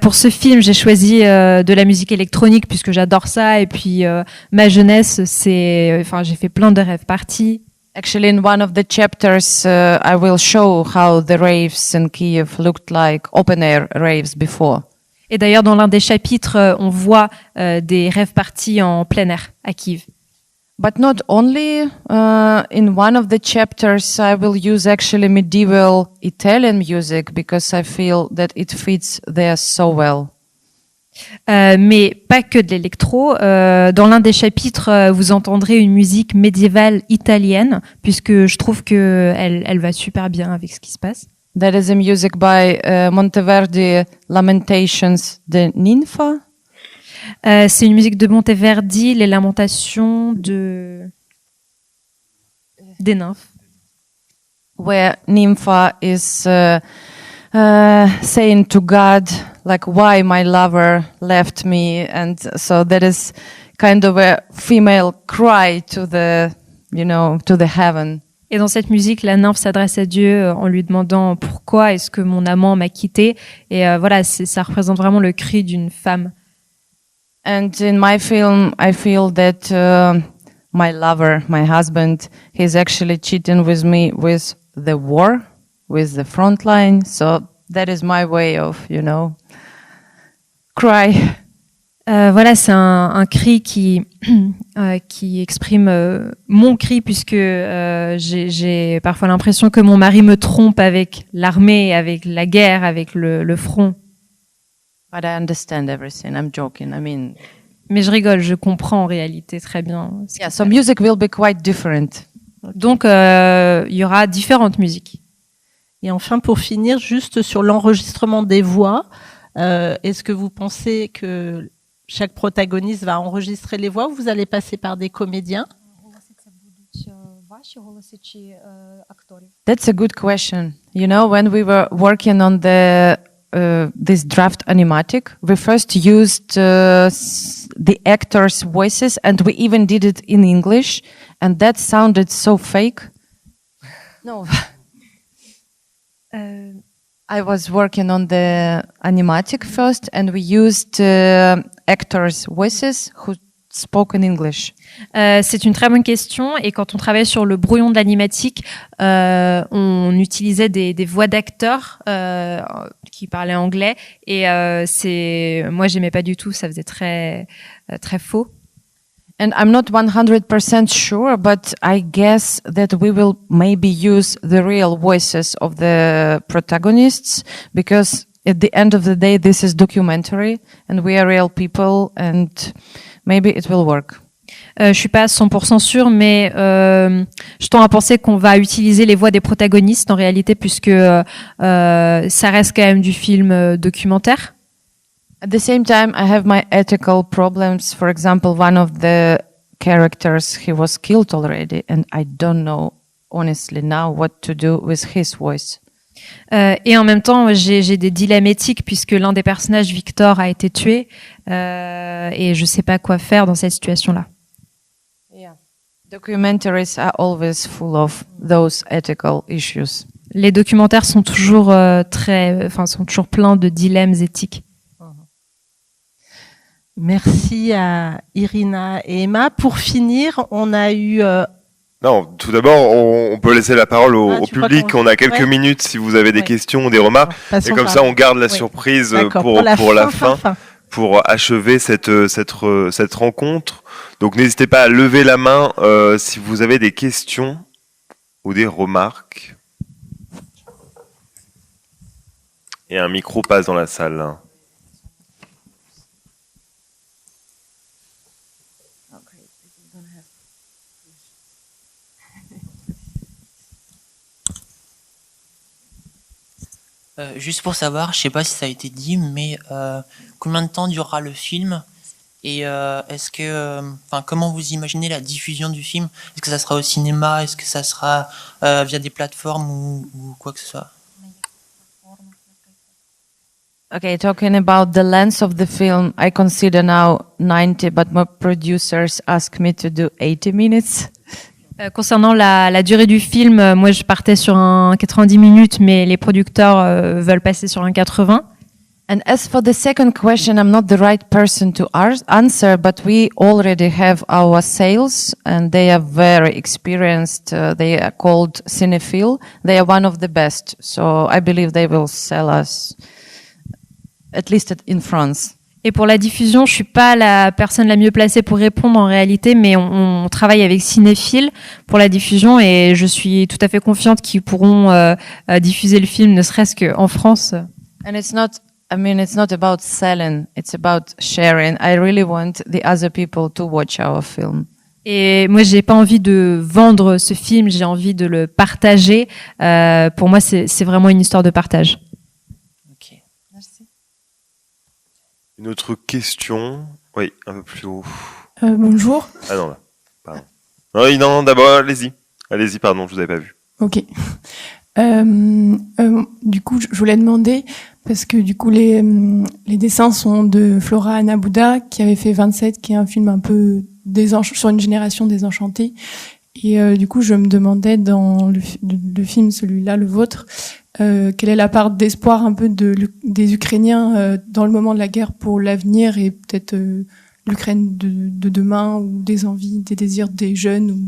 Pour ce film, j'ai choisi de la musique électronique puisque j'adore ça. Et puis ma jeunesse, j'ai fait plein de rave parties. Actually, in one of the chapters, I will show how the raves in Kiev looked like open-air raves before. Et d'ailleurs, dans l'un des chapitres, on voit des rave parties en plein air à Kiev. But not only. In one of the chapters, I will use actually medieval Italian music because I feel that it fits there so well. Mais pas que de l'électro. Dans l'un des chapitres, vous entendrez une musique médiévale italienne, puisque je trouve que elle va super bien avec ce qui se passe. That is a music by Monteverdi, Lamentations de Ninfa. C'est une musique de Monteverdi, les lamentations des nymphes. Where Nympha is saying to God, like, why my lover left me, and so that is kind of a female cry to the heaven. Et dans cette musique, la nymphe s'adresse à Dieu en lui demandant pourquoi est-ce que mon amant m'a quitté. Et voilà, ça représente vraiment le cri d'une femme. And in my film, I feel that my lover, my husband, he's actually cheating with me with the war, with the front line. So that is my way of, cry. Voilà, c'est un cri qui exprime mon cri, puisque j'ai parfois l'impression que mon mari me trompe avec l'armée, avec la guerre, avec le front. But I understand everything. I'm joking. I mean. Mais je rigole, je comprends en réalité très bien. Yeah, so music will be quite different. Donc il y aura différentes musiques. Et enfin, pour finir, juste sur l'enregistrement des voix, est-ce que vous pensez que chaque protagoniste va enregistrer les voix ou vous allez passer par des comédiens? That's a good question. When we were working on this draft animatic, we first used the actors' voices, and we even did it in English, and that sounded so fake. No. I was working on the animatic first, and we used actors' voices who spoke in English. C'est une très bonne question, et quand on travaillait sur le brouillon de l'animatique, on utilisait des voix d'acteurs qui parlaient anglais, et moi j'aimais pas du tout, ça faisait très très faux. And I'm not 100% sure, but I guess that we will maybe use the real voices of the protagonists, because at the end of the day, this is documentary, and we are real people, and maybe it will work. Je suis pas 100% sûre, mais je tends à penser qu'on va utiliser les voix des protagonistes en réalité, puisque ça reste quand même du film documentaire. At the same time, I have my ethical problems. For example, one of the characters, he was killed already, and I don't know honestly now what to do with his voice. Et en même temps, j'ai des dilemmes éthiques, puisque l'un des personnages, Victor, a été tué, et je sais pas quoi faire dans cette situation-là. Yeah. Documentaries are always full of those ethical issues. Les documentaires sont toujours sont toujours pleins de dilemmes éthiques. Merci à Iryna et Emma. Pour finir, on a eu... Non, tout d'abord, on peut laisser la parole au public. On a quelques minutes si vous avez des questions ou des remarques. Et comme ça, on garde la surprise pour la fin, pour achever cette rencontre. Donc, n'hésitez pas à lever la main si vous avez des questions ou des remarques. Et un micro passe dans la salle. Juste pour savoir, je sais pas si ça a été dit, mais combien de temps durera le film et est-ce que, comment vous imaginez la diffusion du film? Est-ce que ça sera au cinéma? Est-ce que ça sera via des plateformes ou quoi que ce soit? Okay, talking about the length of the film, I consider now 90, but my producers asked me to do 80 minutes. Concernant la durée du film, moi je partais sur un 90 minutes, mais les producteurs veulent passer sur un 80. And as for the second question, I'm not the right person to answer, but we already have our sales, and they are very experienced. They are called Cinephile. They are one of the best, so I believe they will sell us, at least in France. Et pour la diffusion, je suis pas la personne la mieux placée pour répondre en réalité, mais on travaille avec Cinéphile pour la diffusion et je suis tout à fait confiante qu'ils pourront diffuser le film, ne serait-ce qu'en France. And it's not about selling, it's about sharing. I really want the other people to watch our film. Et moi, j'ai pas envie de vendre ce film, j'ai envie de le partager. Pour moi, c'est vraiment une histoire de partage. Ok, merci. Une autre question. Oui, un peu plus haut. Bonjour. Ah non, là. Pardon. Oui, non, d'abord, allez-y. Allez-y, pardon, je vous avais pas vu. Ok. Du coup, je voulais demander, parce que du coup, les dessins sont de Flora Anabouda, qui avait fait 27, qui est un film un peu sur une génération désenchantée. Et du coup, je me demandais dans le film, celui-là, le vôtre, quelle est la part d'espoir un peu des Ukrainiens dans le moment de la guerre pour l'avenir et peut-être l'Ukraine de demain ou des envies, des désirs des jeunes ou...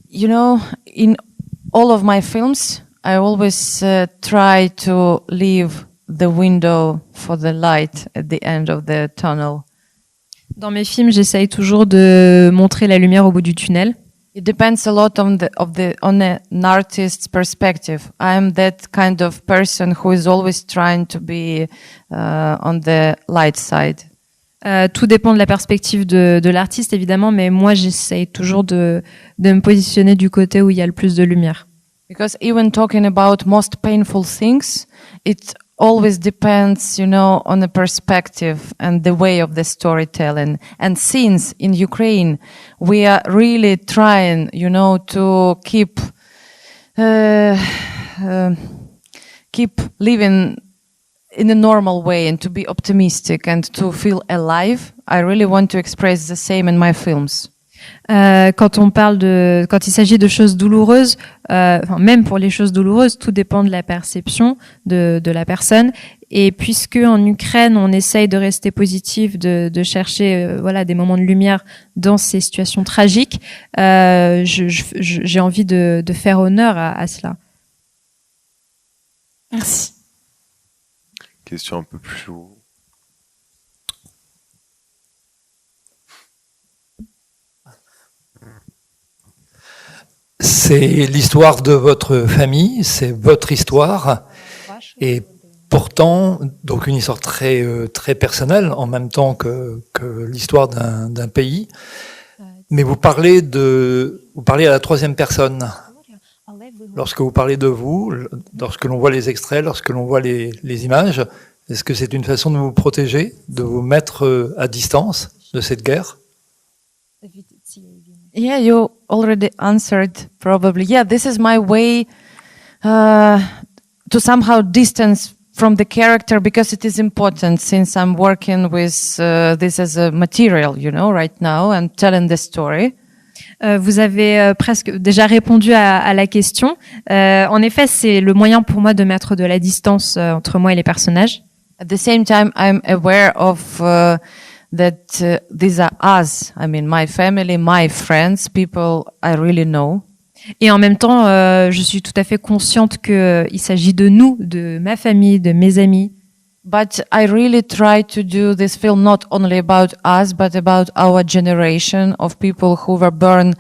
You know, in all of my films, I always try to leave the window for the light at the end of the tunnel. Dans mes films, j'essaye toujours de montrer la lumière au bout du tunnel. It depends a lot on an artist's perspective. I am that kind of person who is always trying to be on the light side. Tout dépend de la perspective de l'artiste, évidemment, mais moi, j'essaye toujours de me positionner du côté où il y a le plus de lumière. Because even talking about most painful things, it always depends, you know, on the perspective and the way of the storytelling. And since in Ukraine, we are really trying, you know, to keep living in a normal way and to be optimistic and to feel alive, I really want to express the same in my films. Quand il s'agit de choses douloureuses, même pour les choses douloureuses, tout dépend de la perception de la personne. Et puisque en Ukraine, on essaye de rester positif, de chercher, des moments de lumière dans ces situations tragiques, j'ai envie de faire honneur à cela. Merci. Question un peu plus haut. C'est l'histoire de votre famille, c'est votre histoire, et pourtant, donc une histoire très très personnelle en même temps que l'histoire d'un pays. Mais vous parlez à la troisième personne. Lorsque vous parlez de vous, lorsque l'on voit les extraits, lorsque l'on voit les images, est-ce que c'est une façon de vous protéger, de vous mettre à distance de cette guerre? Yeah, you already answered probably. Yeah, this is my way to somehow distance from the character because it is important since I'm working with this as a material, you know, right now and telling the story. Vous avez presque déjà répondu à la question. En effet, c'est le moyen pour moi de mettre de la distance entre moi et les personnages. At the same time, I'm aware of that these are us. I mean, my family, my friends, people I really know. Et en même temps, je suis tout à fait consciente que il s'agit de nous, de ma famille, de mes amis. But I really try to do this film not only about us, but about our generation of people who were born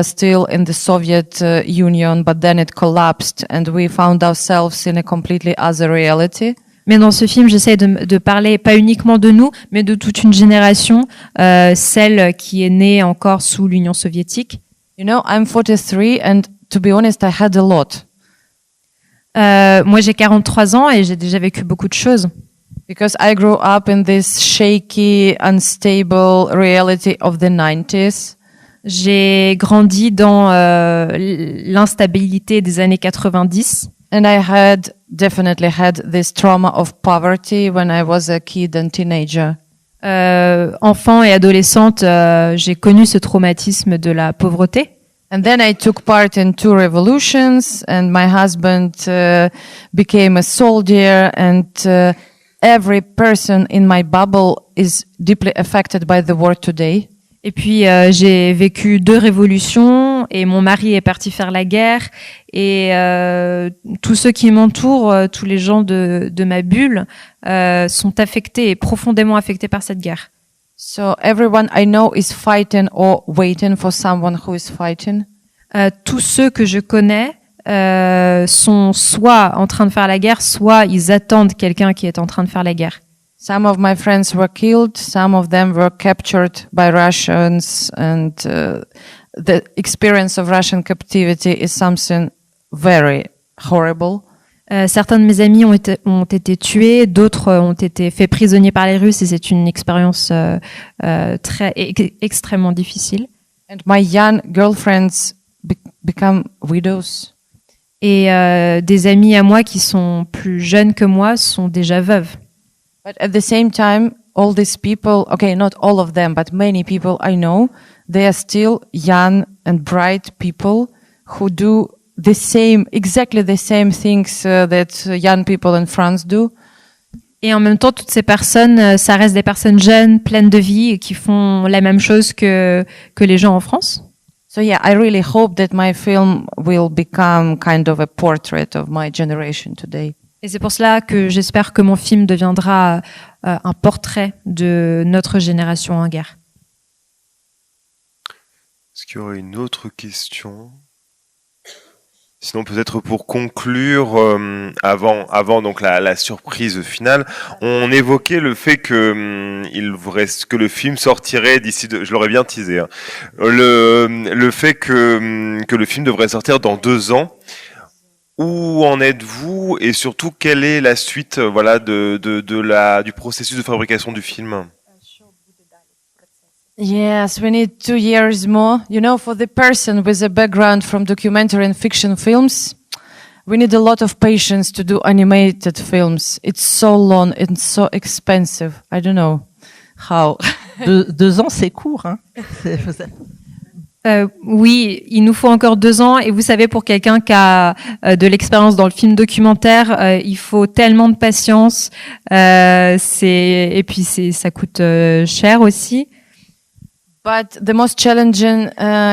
still in the Soviet Union, but then it collapsed and we found ourselves in a completely other reality. Mais dans ce film, j'essaie de parler pas uniquement de nous, mais de toute une génération, celle qui est née encore sous l'Union soviétique. You know, I'm 43 and to be honest, I had a lot. Moi, j'ai 43 ans et j'ai déjà vécu beaucoup de choses. Because I grew up in this shaky, unstable reality of the 90s. J'ai grandi dans l'instabilité des années 90. And I had definitely had this trauma of poverty when I was a kid and teenager. Enfant et adolescente, j'ai connu ce traumatisme de la pauvreté. And then I took part in 2 revolutions, and my husband became a soldier, and every person in my bubble is deeply affected by the war today. Et puis j'ai vécu 2 révolutions et mon mari est parti faire la guerre et tous ceux qui m'entourent, tous les gens de ma bulle sont affectés et profondément affectés par cette guerre. So everyone I know is fighting or waiting for someone who is fighting. Tous ceux que je connais sont soit en train de faire la guerre, soit ils attendent quelqu'un qui est en train de faire la guerre. Some of my friends were killed, some of them were captured by Russians, and the experience of Russian captivity is something very horrible. Certains de mes amis ont été tués, d'autres ont été faits prisonniers par les Russes et c'est une expérience extrêmement difficile. And my young girlfriends become widows. Et des amis à moi qui sont plus jeunes que moi sont déjà veuves. But at the same time, all these people, okay, not all of them, but many people I know, they are still young and bright people who do exactly the same things that young people in France do. Et en même temps, toutes ces personnes, ça reste des personnes jeunes, pleines de vie, et qui font la même chose que les gens en France. So yeah, I really hope that my film will become kind of a portrait of my generation today. Et c'est pour cela que j'espère que mon film deviendra un portrait de notre génération en guerre. Est-ce qu'il y aurait une autre question ? Sinon, peut-être pour conclure, avant donc la surprise finale, on évoquait le fait que que le film sortirait d'ici, je l'aurais bien teasé, hein, le fait que le film devrait sortir dans 2 ans. Où en êtes-vous et surtout quelle est la suite, voilà, du processus de fabrication du film? Yes, we need 2 years more. You know, for the person with a background from documentary and fiction films, we need a lot of patience to do animated films. It's so long and so expensive. I don't know how. 2 ans, c'est court, hein. Oui, il nous faut encore 2 ans et vous savez, pour quelqu'un qui a de l'expérience dans le film documentaire, il faut tellement de patience, et puis ça coûte cher aussi. But the most challenging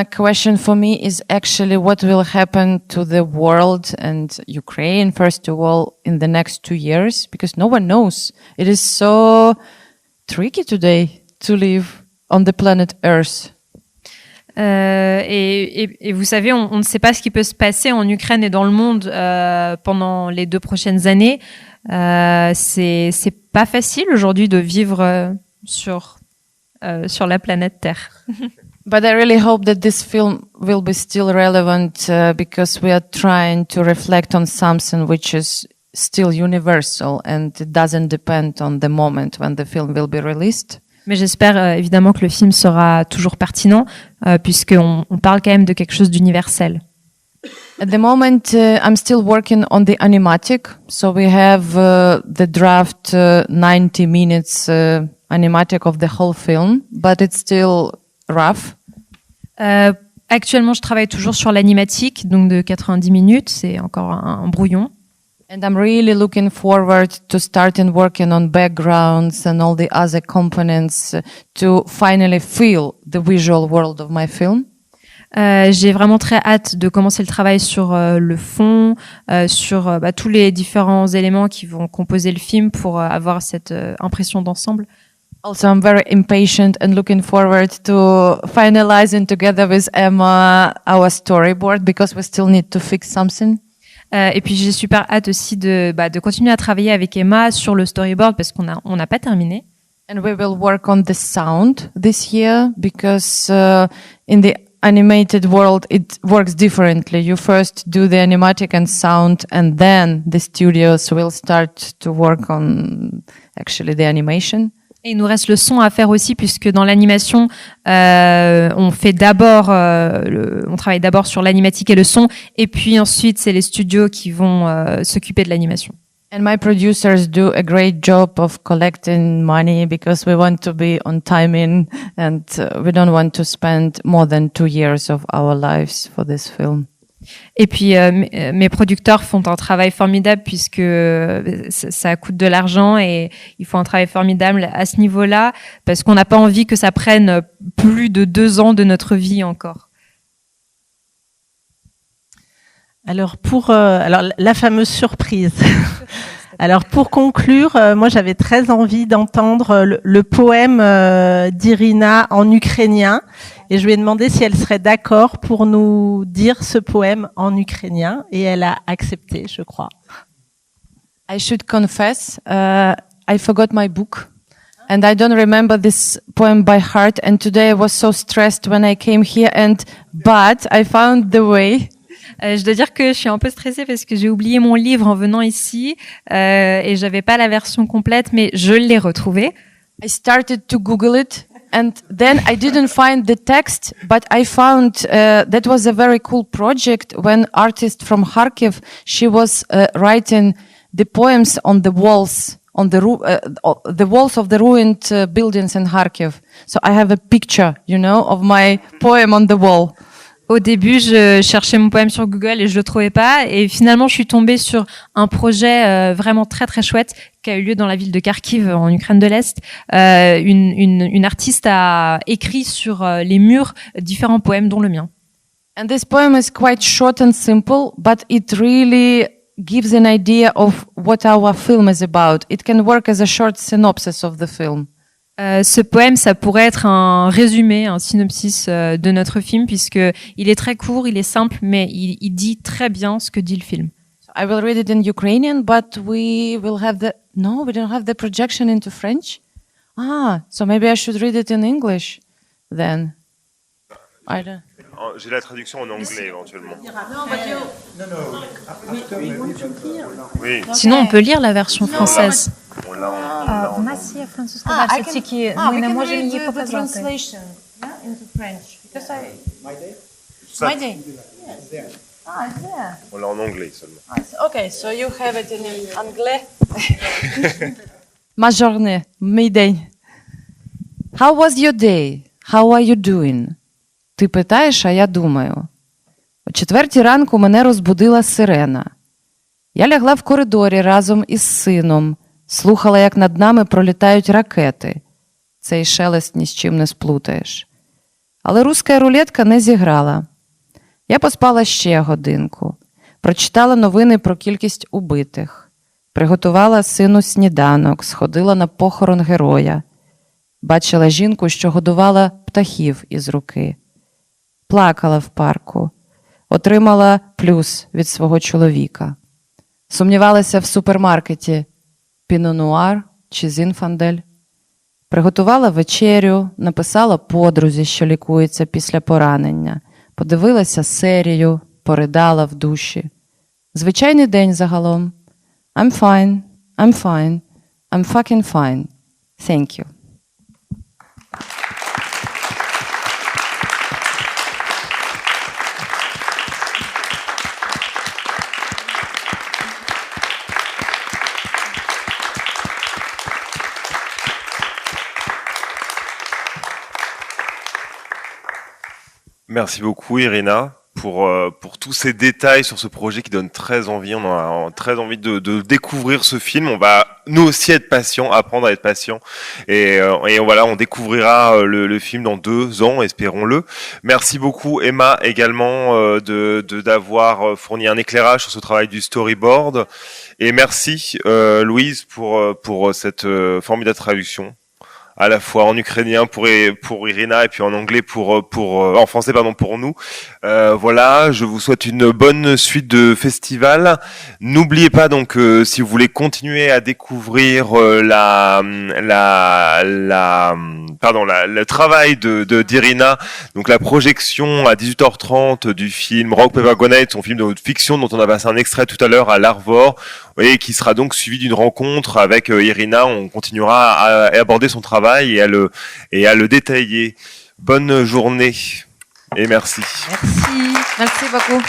question for me is actually what will happen to the world and Ukraine, first of all, in the next 2 years, because no one knows. It is so tricky today to live on the planet Earth. Et vous savez, on ne sait pas ce qui peut se passer en Ukraine et dans le monde pendant les 2 prochaines années. C'est pas facile aujourd'hui de vivre sur la planète Terre. But I really hope that this film will be still relevant because we are trying to reflect on something which is still universal and it doesn't depend on the moment when the film will be released. Mais j'espère évidemment que le film sera toujours pertinent, puisqu'on parle quand même de quelque chose d'universel. At the moment, I'm still working on the animatic, so we have the draft 90 minutes animatic of the whole film, but it's still rough. Actuellement, je travaille toujours sur l'animatique, donc de 90 minutes, c'est encore un brouillon. And I'm really looking forward to starting working on backgrounds and all the other components to finally feel the visual world of my film. J'ai vraiment très hâte de commencer le travail sur le fond, sur tous les différents éléments qui vont composer le film pour avoir cette impression d'ensemble. Also, I'm very impatient and looking forward to finalizing together with Emma our storyboard because we still need to fix something. Et puis j'ai super hâte aussi de continuer à travailler avec Emma sur le storyboard parce qu'on n'a pas terminé. And we will work on the sound this year because in the animated world it works differently. You first do the animatic and sound and then the studios will start to work on actually the animation. Et il nous reste le son à faire aussi, puisque dans l'animation, on travaille d'abord sur l'animatique et le son, et puis ensuite c'est les studios qui vont s'occuper de l'animation. And my producers do a great job of collecting money because we want to be on timing and we don't want to spend more than 2 years of our lives for this film. Et puis mes producteurs font un travail formidable puisque ça coûte de l'argent et ils font un travail formidable à ce niveau-là parce qu'on n'a pas envie que ça prenne plus de 2 ans de notre vie encore. Alors la fameuse surprise. Alors pour conclure, moi j'avais très envie d'entendre le poème d'Iryna en ukrainien et je lui ai demandé si elle serait d'accord pour nous dire ce poème en ukrainien et elle a accepté, je crois. I should confess, I forgot my book and I don't remember this poem by heart and today I was so stressed when I came here but I found the way. Je dois dire que je suis un peu stressée parce que j'ai oublié mon livre en venant ici et j'avais pas la version complète, mais je l'ai retrouvé. I started to Google it and then I didn't find the text, but I found that was a very cool project when artist from Kharkiv, she was writing the poems on the walls, on the walls of the ruined buildings in Kharkiv. So I have a picture, of my poem on the wall. Au début, je cherchais mon poème sur Google et je le trouvais pas. Et finalement, je suis tombée sur un projet vraiment très très chouette qui a eu lieu dans la ville de Kharkiv, en Ukraine de l'Est. Une artiste a écrit sur les murs différents poèmes, dont le mien. And this poem is quite short and simple, but it really gives an idea of what our film is about. It can work as a short synopsis of the film. Ce poème, ça pourrait être un résumé, un synopsis de notre film, puisque il est très court, il est simple, mais il dit très bien ce que dit le film. So I will read it in Ukrainian, but we don't have the projection into French. So maybe I should read it in English, then. I don't. J'ai la traduction en anglais éventuellement. Oui. Sinon, on peut lire la version française. У нас є французька версія, тільки ми не можемо її показати. Translation into French. Because My day. It's there. On l'a en anglais seulement. Okay, so you have it in anglais. Ma journée, my day. How was your day? How are you doing? Ти питаєш, а я думаю. О 4 ранку мене розбудила сирена. Я лягла в коридорі разом із сином. Слухала, як над нами пролітають ракети. Цей шелест ні з чим не сплутаєш. Але руська рулетка не зіграла. Я поспала ще годинку. Прочитала новини про кількість убитих. Приготувала сину сніданок, сходила на похорон героя. Бачила жінку, що годувала птахів із руки. Плакала в парку. Отримала плюс від свого чоловіка. Сумнівалася в супермаркеті піно-нуар чи зінфандель. Приготувала вечерю, написала подрузі, що лікується після поранення. Подивилася серію, поридала в душі. Звичайний день загалом. I'm fine, I'm fine, I'm fucking fine. Thank you. Merci beaucoup Iryna pour tous ces détails sur ce projet qui donne très envie. On a très envie de découvrir ce film. On va nous aussi être patients, apprendre à être patients. Et voilà, on découvrira le film dans 2 ans, espérons-le. Merci beaucoup Emma également d'avoir fourni un éclairage sur ce travail du storyboard. Et merci Louise pour cette formidable traduction. À la fois en ukrainien pour Iryna et puis en anglais en français pour nous. Voilà, je vous souhaite une bonne suite de festival. N'oubliez pas donc si vous voulez continuer à découvrir la le travail d'Iryna, donc la projection à 18h30 du film Rock Paper Grenade, son film de fiction dont on a passé un extrait tout à l'heure à l'Arvor, et qui sera donc suivi d'une rencontre avec Iryna. On continuera à aborder son travail et à le détailler. Bonne journée et merci. Merci. Merci beaucoup.